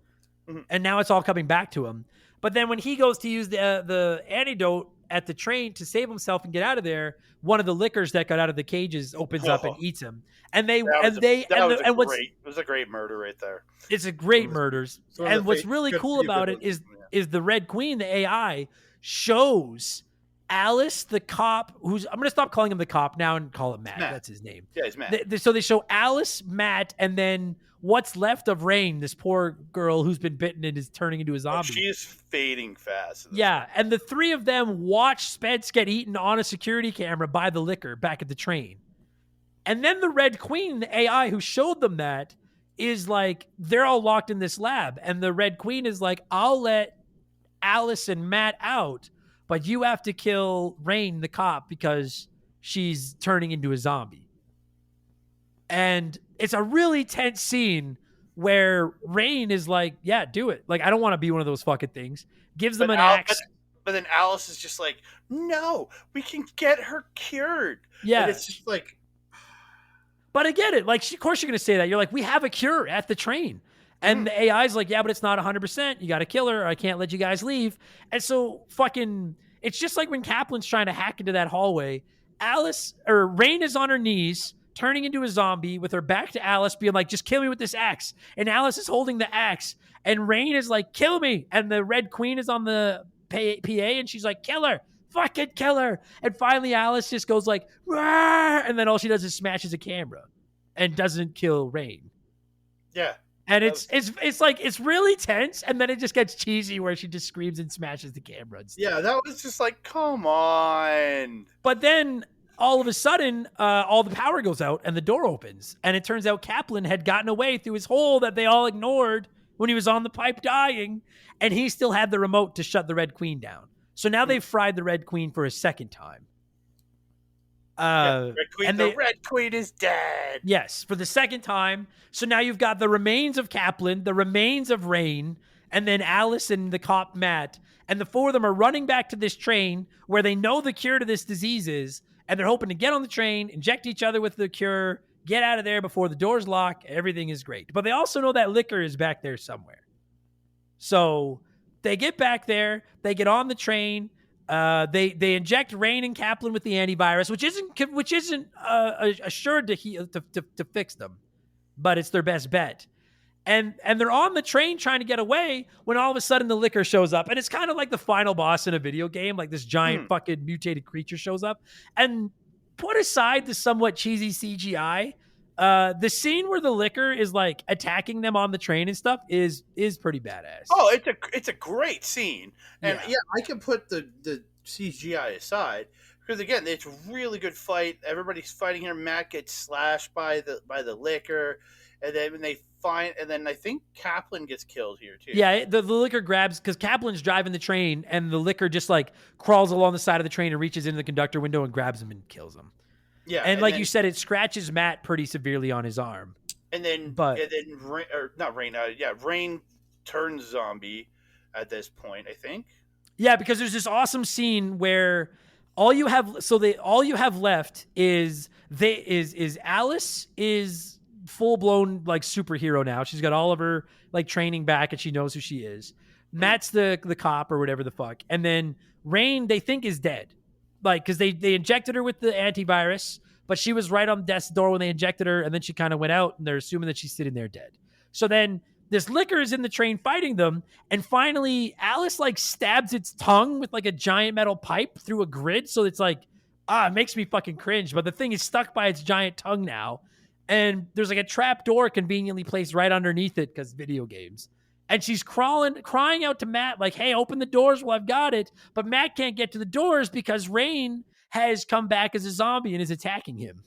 Mm-hmm. And now it's all coming back to him. But then when he goes to use the antidote at the train to save himself and get out of there, one of the lickers that got out of the cages opens up and eats him. And it was a great murder right there. It's a great murder. And what's really cool about it is the Red Queen, the AI, shows Alice, the cop, I'm going to stop calling him the cop now and call him Matt. That's his name. Yeah, he's Matt. So they show Alice, Matt, and then what's left of Rain, this poor girl who's been bitten and is turning into a zombie. She is fading fast. Yeah, and the three of them watch Spence get eaten on a security camera by the liquor back at the train. And then the Red Queen, the AI who showed them that, is like, they're all locked in this lab. And the Red Queen is like, I'll let Alice and Matt out, but you have to kill Rain, the cop, because she's turning into a zombie. And it's a really tense scene where Rain is like, yeah, do it. Like, I don't want to be one of those fucking things. Gives them an axe. But then Alice is just like, no, we can get her cured. Yeah. And it's just like. But I get it. Like, of course you're going to say that. You're like, we have a cure at the train. And the AI's like, yeah, but it's not 100%. You got to kill her. I can't let you guys leave. And so it's just like when Kaplan's trying to hack into that hallway. Rain is on her knees, turning into a zombie with her back to Alice, being like, just kill me with this axe. And Alice is holding the axe. And Rain is like, kill me. And the Red Queen is on the PA, and she's like, kill her. Fucking kill her. And finally Alice just goes like, Rawr! And then all she does is smashes a camera and doesn't kill Rain. Yeah. And it's like, it's really tense, and then it just gets cheesy where she just screams and smashes the camera and stuff. Yeah, that was just like, come on. But then all of a sudden, all the power goes out and the door opens, and it turns out Kaplan had gotten away through his hole that they all ignored when he was on the pipe dying, and he still had the remote to shut the Red Queen down. So now they've fried the Red Queen for a second time. The Red Queen is dead. Yes, for the second time. So now you've got the remains of Kaplan, the remains of Rain, and then Alice and the cop Matt, and the four of them are running back to this train where they know the cure to this disease is, and they're hoping to get on the train, inject each other with the cure, get out of there before the doors lock. Everything is great. But they also know that liquor is back there somewhere. So they get back there, they get on the train, they inject Rain and Kaplan with the antivirus, which isn't assured to fix them, but it's their best bet. And they're on the train trying to get away when all of a sudden the liquor shows up. And it's kind of like the final boss in a video game, like this giant fucking mutated creature shows up. And put aside the somewhat cheesy CGI, the scene where the liquor is like attacking them on the train and stuff is pretty badass. Oh, it's a great scene. And yeah, I can put the CGI aside because again, it's a really good fight. Everybody's fighting here. Matt gets slashed by the liquor, and then when they and then I think Kaplan gets killed here too. Yeah, the liquor grabs, because Kaplan's driving the train, and the liquor just like crawls along the side of the train and reaches into the conductor window and grabs him and kills him. Yeah, and like then, you said, it scratches Matt pretty severely on his arm. Rain turns zombie at this point, I think. Yeah, because there's this awesome scene where all you have left is Alice is full blown like superhero now. She's got all of her like training back and she knows who she is. Matt's the cop or whatever the fuck. And then Rain, they think is dead. Like, cause they injected her with the antivirus, but she was right on death's door when they injected her. And then she kind of went out and they're assuming that she's sitting there dead. So then this liquor is in the train fighting them. And finally Alice like stabs its tongue with like a giant metal pipe through a grid. So it's like, it makes me fucking cringe, but the thing is stuck by its giant tongue now. And there's like a trap door conveniently placed right underneath it because video games. And she's crying out to Matt like, hey, open the doors while I've got it. But Matt can't get to the doors because Rain has come back as a zombie and is attacking him.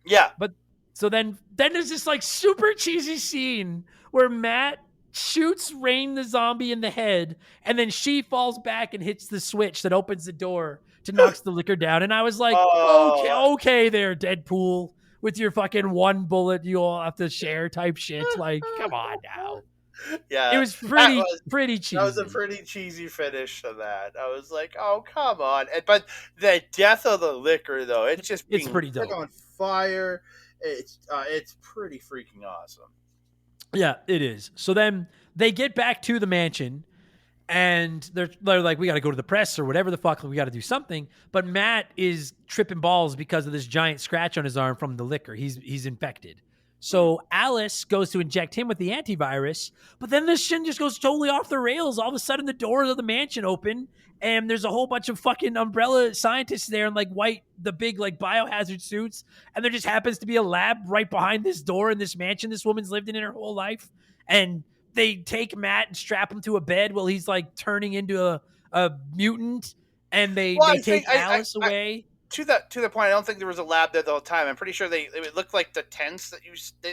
Yeah. But so then there's this like super cheesy scene where Matt shoots Rain the zombie in the head, and then she falls back and hits the switch that opens the door to knocks the liquor down. And I was like, okay there, Deadpool. With your fucking one bullet you all have to share type shit. Like, come on now. Yeah. It was pretty cheesy. That was a pretty cheesy finish to that. I was like, oh, come on. But the death of the liquor, though, it's pretty dope. On fire. It's pretty freaking awesome. Yeah, it is. So then they get back to the mansion, and they're like, we got to go to the press or whatever the fuck, we got to do something. But Matt is tripping balls because of this giant scratch on his arm from the liquor. He's infected. So Alice goes to inject him with the antivirus, but then this shit just goes totally off the rails. All of a sudden, the doors of the mansion open, and there's a whole bunch of fucking umbrella scientists there in like the big like biohazard suits, and there just happens to be a lab right behind this door in this mansion this woman's lived in her whole life, and they take Matt and strap him to a bed while he's like turning into a mutant, and they take Alice away. To the point, I don't think there was a lab there the whole time. I'm pretty sure it looked like the tents that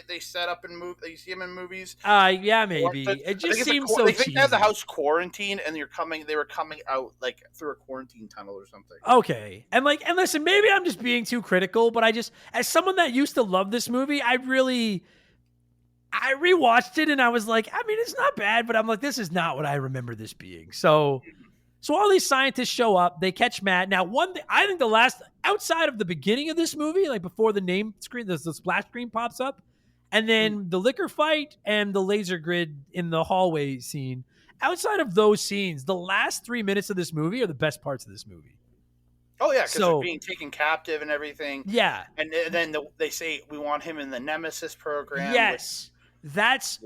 they set up in that you see them in movies. Yeah, maybe. It just seems so cheesy. They have the house quarantined, and they were coming out like through a quarantine tunnel or something. Okay, and listen, maybe I'm just being too critical, but as someone that used to love this movie, I rewatched it and I was like, I mean, it's not bad, but I'm like, this is not what I remember this being. So all these scientists show up, they catch Matt. Now, I think the last, outside of the beginning of this movie, like before the name screen, the splash screen pops up, and then the liquor fight and the laser grid in the hallway scene, outside of those scenes, the last 3 minutes of this movie are the best parts of this movie. Oh, yeah, because they're being taken captive and everything. Yeah. And then they say, we want him in the Nemesis program. Yes.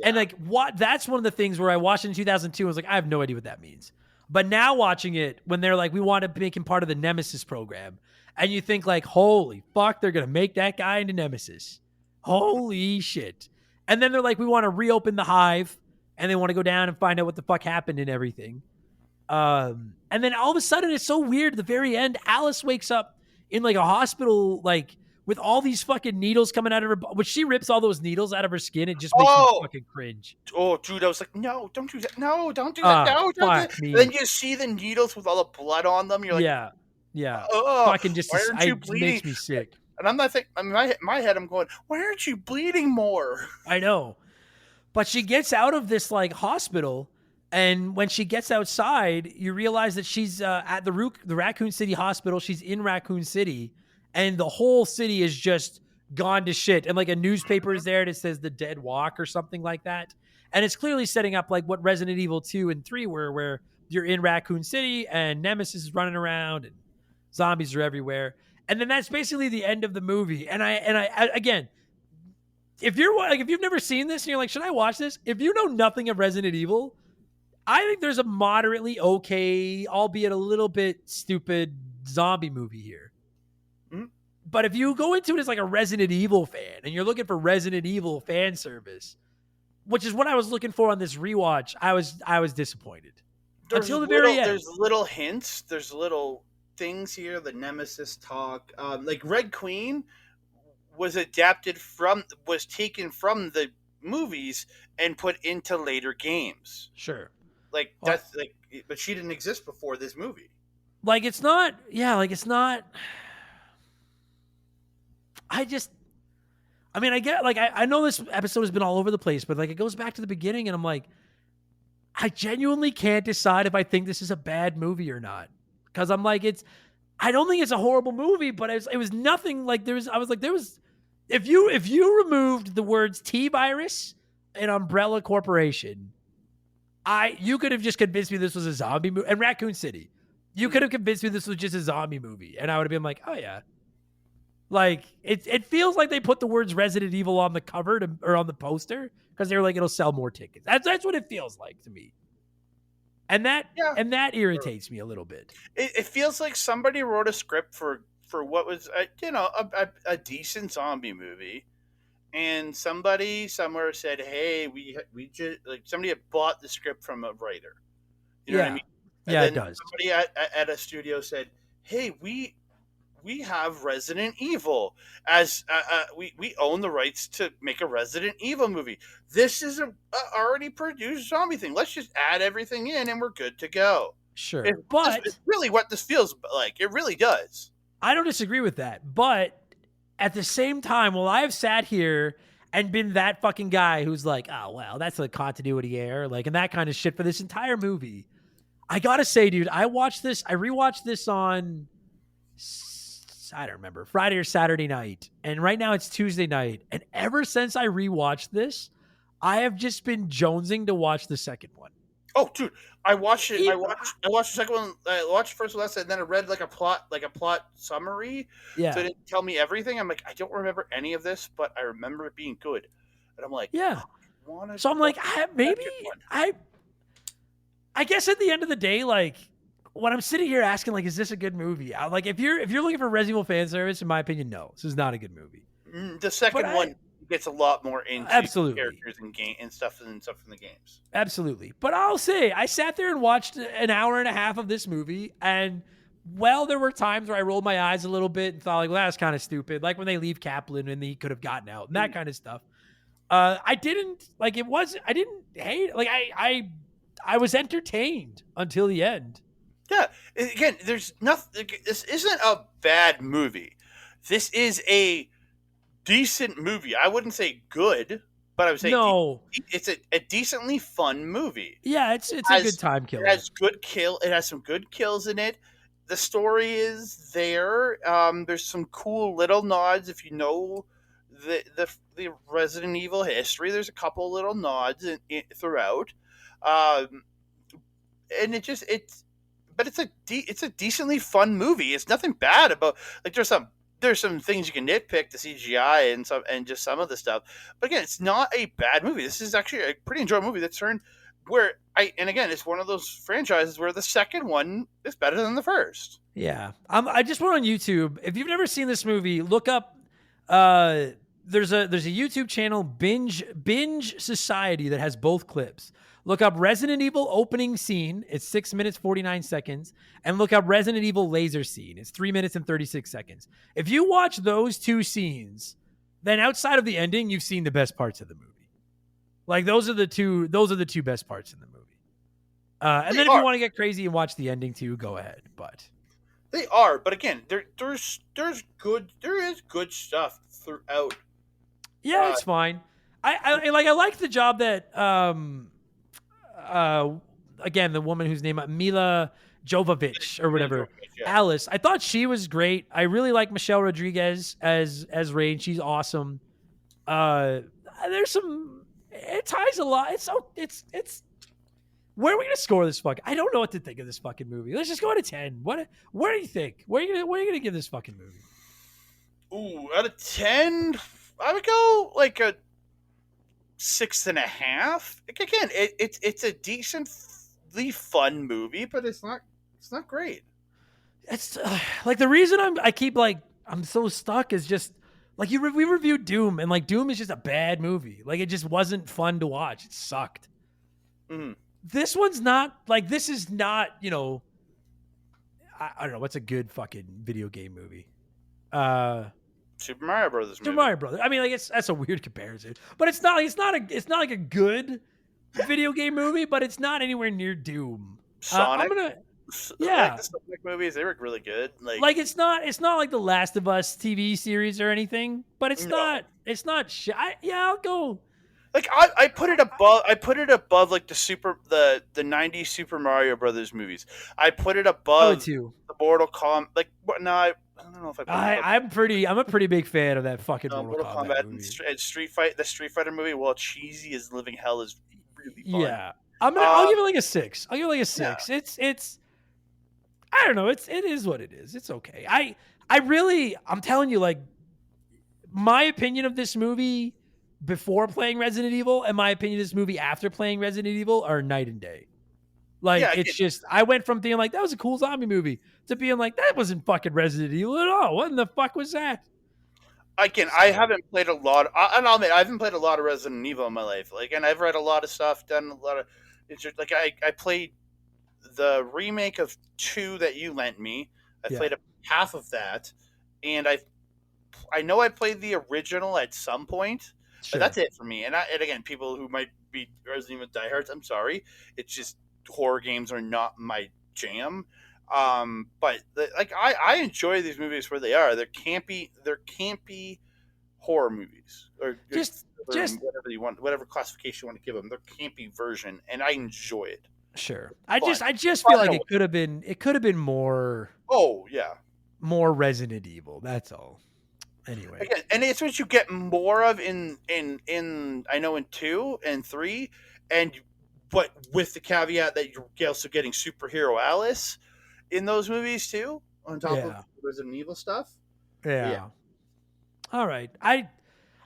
And like that's one of the things where I watched it in 2002 and was like, I have no idea what that means. But now watching it, when they're like, we want to make him part of the Nemesis program, and you think like, holy fuck, they're going to make that guy into Nemesis. Holy shit. And then they're like, we want to reopen the hive, and they want to go down and find out what the fuck happened and everything. And then all of a sudden, it's so weird. At the very end, Alice wakes up in like a hospital, like with all these fucking needles coming out of her, when she rips all those needles out of her skin, it just makes me fucking cringe. Oh, dude, I was like, no, don't do that. No, don't do that. No, don't do that. And then you see the needles with all the blood on them. You're like, yeah. Oh, fucking just, it makes me sick. And I'm not thinking, in my head, I'm going, why aren't you bleeding more? I know. But she gets out of this like hospital, And when she gets outside, you realize that she's at the Raccoon City Hospital. She's in Raccoon City, and the whole city is just gone to shit. And like a newspaper is there that says "The Dead Walk" or something like that. And it's clearly setting up like what Resident Evil 2 and 3 were, where you're in Raccoon City and Nemesis is running around and zombies are everywhere. And then that's basically the end of the movie. And I again, if you've never seen this and you're like, should I watch this? If you know nothing of Resident Evil, I think there's a moderately okay, albeit a little bit stupid zombie movie here. Mm-hmm. But if you go into it as like a Resident Evil fan and you're looking for Resident Evil fan service, which is what I was looking for on this rewatch, I was disappointed. Until the very end. There's little hints. There's little things here. The Nemesis talk. Like Red Queen was taken from the movies and put into later games. Sure. Like that's like, but she didn't exist before this movie. Like it's not. I get like I know this episode has been all over the place, but like it goes back to the beginning, and I'm like, I genuinely can't decide if I think this is a bad movie or not, because I'm like I don't think it's a horrible movie, but it was nothing like there was. I was like there was if you removed the words T-Virus and Umbrella Corporation, you could have just convinced me this was a zombie movie. And Raccoon City, you could have convinced me this was just a zombie movie, and I would have been like, oh yeah. Like it feels like they put the words Resident Evil on the cover or on the poster because they were like it'll sell more tickets. That's what it feels like to me, and that irritates me a little bit. It feels like somebody wrote a script for what was a decent zombie movie, and somebody somewhere said, "Hey, we just like somebody had bought the script from a writer." You know what I mean? And yeah, then it does. Somebody at a studio said, "Hey, we have Resident Evil as we own the rights to make a Resident Evil movie. This is a already produced zombie thing. Let's just add everything in and we're good to go." Sure, but it's really what this feels like. It really does. I don't disagree with that, but at the same time, while I've sat here and been that fucking guy who's like, oh well, that's a continuity error, like, and that kind of shit for this entire movie, I gotta say, dude, I rewatched this on, I don't remember, Friday or Saturday night. And right now it's Tuesday night. And ever since I rewatched this, I have just been jonesing to watch the second one. Oh, dude, I watched it. I watched the second one. I watched the first one, and then I read like a plot summary. Yeah. So it didn't tell me everything. I'm like, I don't remember any of this, but I remember it being good. And I'm like, yeah. So I'm like, I guess at the end of the day, like, when I'm sitting here asking, like, is this a good movie? I'm like, if you're looking for Resident Evil fan service, in my opinion, no, this is not a good movie. The second one gets a lot more into characters and game and stuff from the games. Absolutely. But I'll say, I sat there and watched an hour and a half of this movie, and there were times where I rolled my eyes a little bit and thought, like, well, that's kind of stupid. Like when they leave Kaplan and he could have gotten out and that kind of stuff. I didn't hate it. Like I was entertained until the end. Yeah. Again, there's nothing. This isn't a bad movie. This is a decent movie. I wouldn't say good, but I would say it's a decently fun movie. Yeah, it's a good time killer. It has some good kills in it. The story is there. There's some cool little nods if you know the Resident Evil history. There's a couple little nods throughout, and but it's a decently fun movie. It's nothing bad about, like, there's some things you can nitpick, the CGI and just some of the stuff. But again, it's not a bad movie. This is actually a pretty enjoyable movie it's one of those franchises where the second one is better than the first. Yeah. I just went on YouTube. If you've never seen this movie, look up there's a YouTube channel, Binge Society, that has both clips. Look up Resident Evil opening scene. It's 6 minutes, 49 seconds. And look up Resident Evil laser scene. It's 3 minutes and 36 seconds. If you watch those two scenes, then outside of the ending, you've seen the best parts of the movie. Like those are the two best parts in the movie. And then if you want to get crazy and watch the ending too, go ahead. But they are. But again, there is good stuff throughout. Yeah, it's fine. I like the job that again, the woman whose name Mila Jovovich or whatever, Yeah. Alice. I thought she was great. I really like Michelle Rodriguez as Rain. She's awesome. There's some. It ties a lot. It's. Where are we gonna score this fuck? I don't know what to think of this fucking movie. Let's just go to 10. What do you think? Where are you gonna give this fucking movie? Ooh, out of 10, I would go like a 6.5. Like, again, it's a decently fun movie, but it's not great. It's like the reason I'm so stuck is just like we reviewed Doom, and like Doom is just a bad movie. Like it just wasn't fun to watch. It sucked. Mm. This one's not like this is not, I don't know what's a good fucking video game movie. Super Mario Brothers movie. Super Mario Brothers. I mean, like that's a weird comparison, but it's not like a good video game movie, but it's not anywhere near Doom. Sonic. Yeah. Like the Sonic movies, they were really good. Like it's not like the Last of Us TV series or anything, but it's not I'll go. Like I put it above like the 90s Super Mario Brothers movies. I put it above too. the Mortal Kombat. Like no, I don't know if I'm a pretty big fan of that fucking Mortal Kombat movie. And the Street Fighter movie, while cheesy as living hell, is really fun. Yeah. I'll give it like a 6. I'll give it like a 6. Yeah. It's I don't know, it is what it is. It's okay. I'm telling you, like, my opinion of this movie before playing Resident Evil and my opinion of this movie after playing Resident Evil are night and day. Like, it's just, I went from being like, that was a cool zombie movie to being like, that wasn't fucking Resident Evil at all. What in the fuck was that? Again, I haven't played a lot, and I'll admit, I haven't played a lot of Resident Evil in my life. Like, and I've read a lot of stuff, done a lot of, it's just, like, I played the remake of 2 that you lent me. I played half of that, and I know I played the original at some point, but that's it for me. And again, people who might be Resident Evil diehards, I'm sorry. It's just horror games are not my jam. But I enjoy these movies where they are. They're campy horror movies, or just whatever you want, whatever classification you want to give them. They're campy version, and I enjoy it. Sure. I just feel like it could have been more. Oh yeah. More Resident Evil. That's all. Anyway. Again, and it's what you get more of in I know in 2 and 3, but with the caveat that you're also getting superhero Alice in those movies too, on top of Resident Evil stuff. Yeah. All right.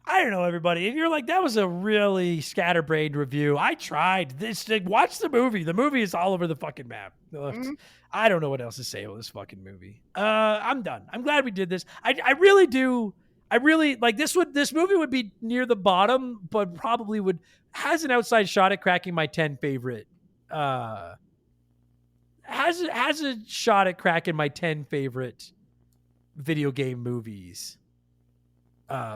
I don't know, everybody. If you're like, that was a really scatterbrained review, I tried this. Watch the movie. The movie is all over the fucking map. I don't know what else to say about this fucking movie. I'm done. I'm glad we did this. I really do. I really like this. This movie would be near the bottom, but probably has an outside shot at cracking my 10 favorite. Has a shot at cracking my 10 favorite video game movies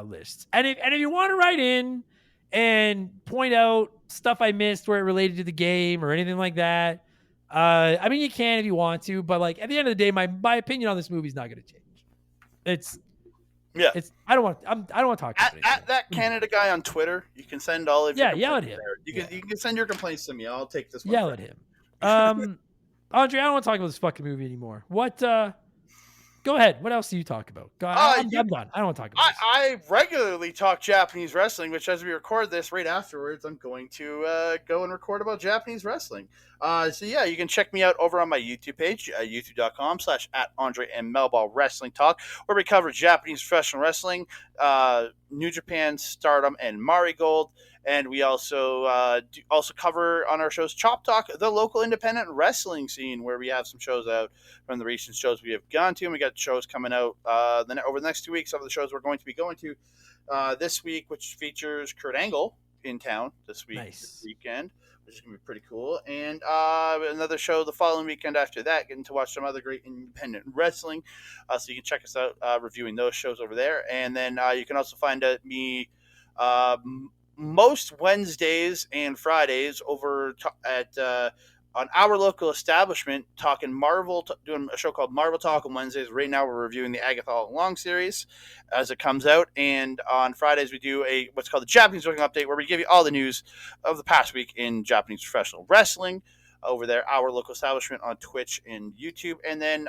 lists. And if you want to write in and point out stuff I missed where it related to the game or anything like that, I mean, you can if you want to, but like at the end of the day, my opinion on this movie is not going to change. I don't want to talk about it. At that Canada guy on Twitter, you can send all of your yell at him. You can send your complaints to me. I'll take this one. Yell at him. Andre, I don't want to talk about this fucking movie anymore. What? Go ahead. What else do you talk about? I'm done. I don't want to talk about this. I regularly talk Japanese wrestling, which as we record this right afterwards, I'm going to go and record about Japanese wrestling. So yeah, you can check me out over on my YouTube page, youtube.com/@Andre and Melball Wrestling Talk, where we cover Japanese professional wrestling, New Japan, Stardom, and Marigold. And we also cover on our shows Chop Talk, the local independent wrestling scene, where we have some shows out from the recent shows we have gone to. And we got shows coming out over the next 2 weeks. Some of the shows we're going to be going to this week, which features Kurt Angle in town this weekend, which is going to be pretty cool. And another show the following weekend after that, getting to watch some other great independent wrestling. So you can check us out reviewing those shows over there. And then you can also find me most Wednesdays and Fridays over at on our local establishment talking Marvel, doing a show called Marvel Talk on Wednesdays. Right now we're reviewing the Agatha All Along series as it comes out, and on Fridays we do what's called the Japanese Wrestling Update, where we give you all the news of the past week in Japanese professional wrestling. over there, Our Local Establishment on Twitch and YouTube. And then,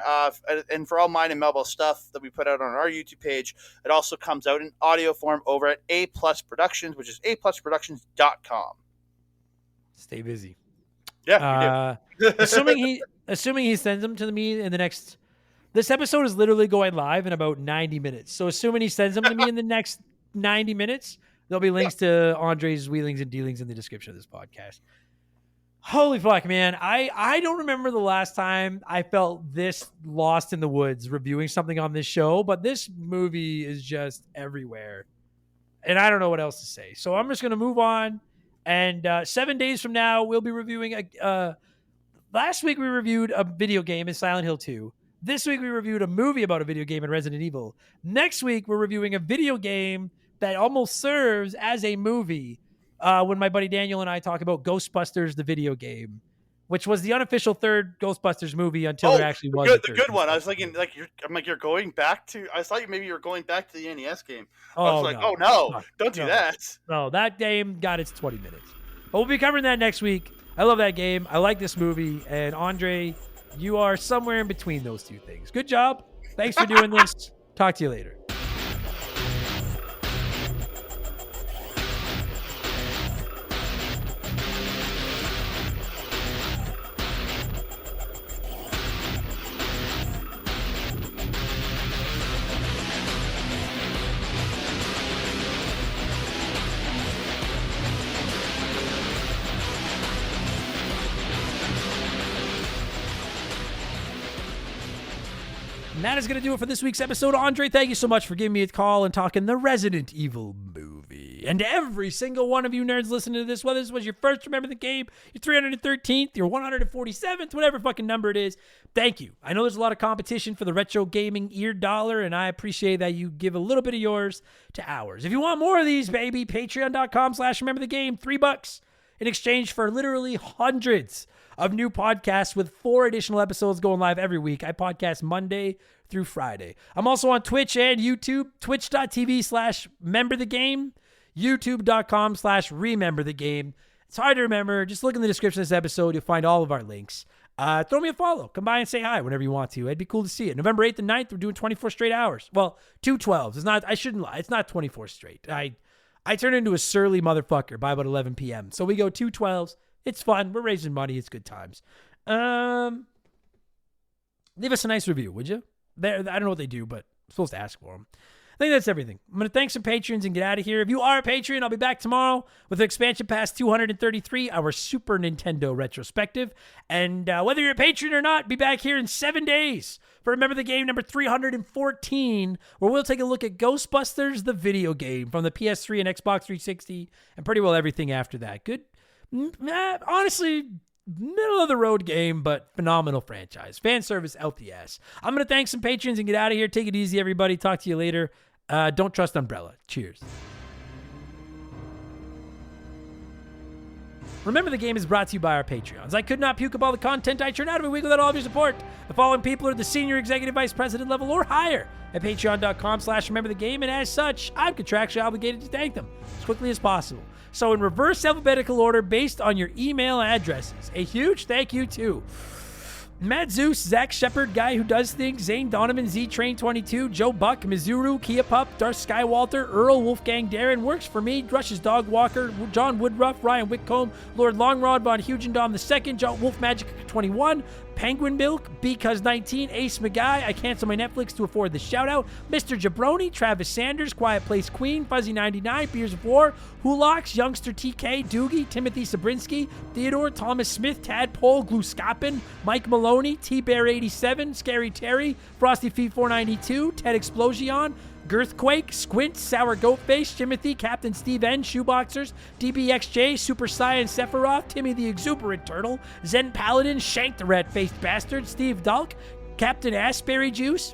and for all mine and Melville stuff that we put out on our YouTube page, it also comes out in audio form over at A Plus Productions, which is aplusproductions.com. Stay busy. Yeah, assuming he sends them to me in the next. This episode is literally going live in about 90 minutes. So assuming he sends them to me in the next 90 minutes, there'll be links to Andre's wheelings and dealings in the description of this podcast. Holy fuck, man. I don't remember the last time I felt this lost in the woods reviewing something on this show, but this movie is just everywhere. And I don't know what else to say. So I'm just going to move on. And 7 days from now, we'll be reviewing last week we reviewed a video game in Silent Hill 2. This week we reviewed a movie about a video game in Resident Evil. Next week we're reviewing a video game that almost serves as a movie when my buddy Daniel and I talk about Ghostbusters, the video game, which was the unofficial third Ghostbusters movie until there actually was the good one. I was thinking you're going back to. I thought maybe you were going back to the NES game. I was like, no, don't do that. No, that game got its 20 minutes. But we'll be covering that next week. I love that game. I like this movie, and Andre, you are somewhere in between those two things. Good job. Thanks for doing this. Talk to you later. And that is going to do it for this week's episode. Andre, thank you so much for giving me a call and talking the Resident Evil movie. And to every single one of you nerds listening to this, whether this was your first Remember the Game, your 313th, your 147th, whatever fucking number it is, thank you. I know there's a lot of competition for the retro gaming ear dollar, and I appreciate that you give a little bit of yours to ours. If you want more of these, baby, patreon.com/remember the game, $3 in exchange for literally hundreds of new podcasts with 4 additional episodes going live every week. I podcast Monday through Friday. I'm also on Twitch and YouTube, twitch.tv/memberthegame, youtube.com/rememberthegame. It's hard to remember. Just look in the description of this episode. You'll find all of our links. Throw me a follow. Come by and say hi whenever you want to. It'd be cool to see it. November 8th and 9th, we're doing 24 straight hours. Well, 2 12s. It's not, I shouldn't lie. It's not 24 straight. I turn into a surly motherfucker by about 11 p.m. So we go 2 12s. It's fun. We're raising money. It's good times. Leave us a nice review, would you? I don't know what they do, but I'm supposed to ask for them. I think that's everything. I'm going to thank some patrons and get out of here. If you are a patron, I'll be back tomorrow with Expansion Pass 233, our Super Nintendo retrospective. And whether you're a patron or not, be back here in 7 days for Remember the Game number 314, where we'll take a look at Ghostbusters, the video game from the PS3 and Xbox 360, and pretty well everything after that. Good. Honestly, middle of the road game, but phenomenal franchise. Fan service out the ass. I'm going to thank some patrons and get out of here. Take it easy, everybody. Talk to you later. Don't trust Umbrella. Cheers. Remember the Game is brought to you by our Patreons. I could not puke up all the content I churn out every week without all of your support. The following people are the senior executive vice president level or higher at patreon.com/remember the game, and as such, I'm contractually obligated to thank them as quickly as possible. So in reverse alphabetical order based on your email addresses, a huge thank you to Matt Zeus, Zach Shepard, Guy Who Does Things, Zane Donovan, Z-Train22, Joe Buck, Mizuru, Kia Pup, Darth Skywalter, Earl, Wolfgang Darren, Works For Me, Drush's Dog Walker, John Woodruff, Ryan Whitcomb, Lord Longrod, Von Hugendom II, John Wolf Magic 21, Penguin Milk, Because 19, Ace McGuy, I cancel my Netflix to afford the shout out, Mr. Jabroni, Travis Sanders, Quiet Place Queen, Fuzzy 99, Beers of War, Hulox, Youngster TK, Doogie, Timothy Sabrinsky, Theodore, Thomas Smith, Tadpole, Gluskopin, Mike Maloney, T-Bear 87, Scary Terry, Frosty Feet 492, Ted Explosion, Girthquake, Squint, Sour Goatface, Timothy, Captain Steve N, Shoeboxers, DBXJ, Super Saiyan Sephiroth, Timmy the Exuberant Turtle, Zen Paladin, Shank the Rat-Faced Bastard, Steve Dulk, Captain Asperry Juice,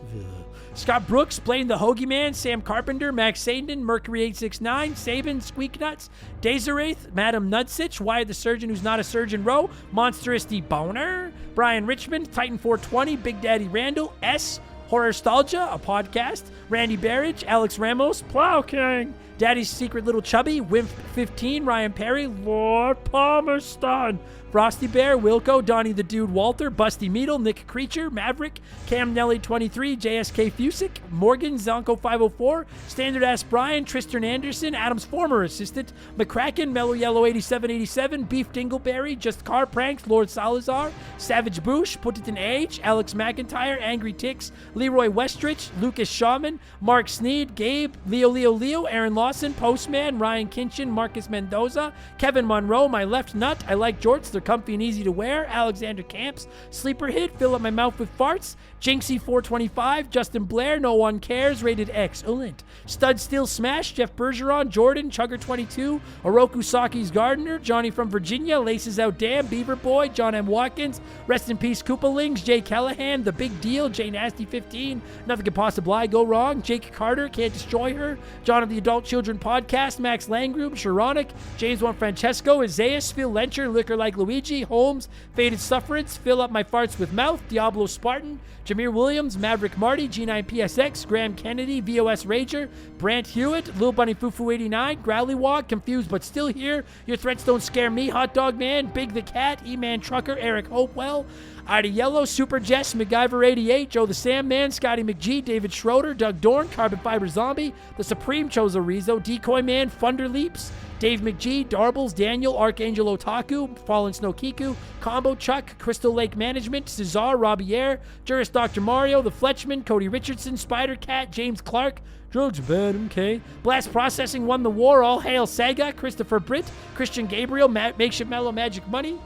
Scott Brooks, Blaine the Hoagie Man, Sam Carpenter, Max Sandin, Mercury 869, Sabin, Squeaknuts, Dazerath, Madam Nutsitch, Wyatt the Surgeon Who's Not a Surgeon Row, Monstrous D Boner, Brian Richmond, Titan 420, Big Daddy Randall, S, Horrorstalgia, a podcast, Randy Barrage, Alex Ramos, Plow King, Daddy's Secret Little Chubby, Wimp 15, Ryan Perry, Lord Palmerston, Frosty Bear, Wilco, Donnie the Dude, Walter, Busty Meadle, Nick Creature, Maverick, Cam Nelly 23, JSK Fusick, Morgan, Zonko 504, Standard Ass Brian, Tristan Anderson, Adam's former assistant, McCracken, Mellow Yellow 8787, Beef Dingleberry, Just Car Pranks, Lord Salazar, Savage Boosh, Put It in Age, Alex McIntyre, Angry Ticks, Leroy Westrich, Lucas Shaman, Mark Sneed, Gabe, Leo, Aaron Lawson, Postman, Ryan Kinchin, Marcus Mendoza, Kevin Monroe, My Left Nut, I Like Jorts, They're comfy and easy to wear, Alexander Camps, Sleeper Hit, Fill Up My Mouth with Farts, Jinxie 425, Justin Blair, No One Cares, Rated Excellent, Stud Steel Smash, Jeff Bergeron, Jordan, Chugger 22, Oroku Saki's Gardener, Johnny from Virginia, Laces Out Dam, Beaver Boy, John M. Watkins, Rest in Peace Koopalings, Jay Callahan, The Big Deal, Jay Nasty 15, Nothing Could Possibly Go Wrong, Jake Carter, Can't Destroy Her, John of the Adult Children Podcast, Max Langroom, Sharonic, James Juan Francesco, Isaias, Phil Lencher, Liquor Like Luigi, Holmes, Faded Sufferance, Fill Up My Farts with Mouth, Diablo Spartan, Jameer Williams, Maverick Marty, G9PSX, Graham Kennedy, VOS Rager, Brant Hewitt, Lil Bunny Fufu 89, Growly Walk, Confused But Still Here, Your Threats Don't Scare Me, Hot Dog Man, Big the Cat, E-Man Trucker, Eric Hopewell, Ida Yellow, Super Jess, MacGyver 88, Joe the Sandman, Scotty McGee, David Schroeder, Doug Dorn, Carbon Fiber Zombie, The Supreme Chozo Rizzo, Decoy Man, Thunder Leaps, Dave McGee, Darbles, Daniel, Archangel Otaku, Fallen Snow Kiku, Combo Chuck, Crystal Lake Management, Cesar, Robier, Juris Dr. Mario, The Fletchman, Cody Richardson, Spider Cat, James Clark, Drugs Bad, okay. Blast Processing won the war, All Hail Sega, Christopher Britt, Christian Gabriel, Makeshift Mellow Magic Money.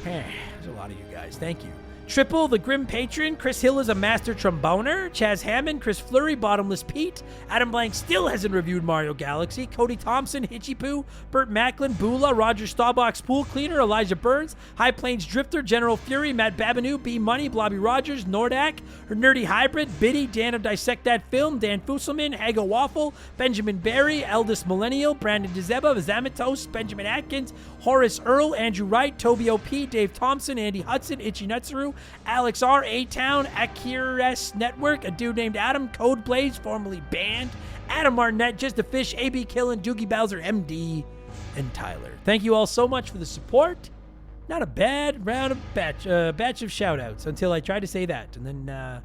There's a lot of you guys. Thank you. Triple, the Grim Patron. Chris Hill is a master tromboner. Chaz Hammond, Chris Fleury, Bottomless Pete. Adam Blank still hasn't reviewed Mario Galaxy. Cody Thompson, Hitchy Poo, Burt Macklin, Bula, Roger Staubox, Pool Cleaner, Elijah Burns, High Plains Drifter, General Fury, Matt Babineau, B Money, Blobby Rogers, Nordak, Her Nerdy Hybrid, Biddy, Dan of Dissect That Film, Dan Fusselman, Hago Waffle, Benjamin Barry, Eldest Millennial, Brandon DeZeba, Zamatos, Benjamin Atkins, Horace Earl, Andrew Wright, Toby O.P., Dave Thompson, Andy Hudson, Itchy Nutsuru, Alex R., A-Town, Akira's Network, a dude named Adam, Code Blaze, formerly banned, Adam Martinette, Just a Fish, A.B. Killen, Doogie Bowser, MD, and Tyler. Thank you all so much for the support. Not a bad round of batch of shout-outs until I tried to say that, and then,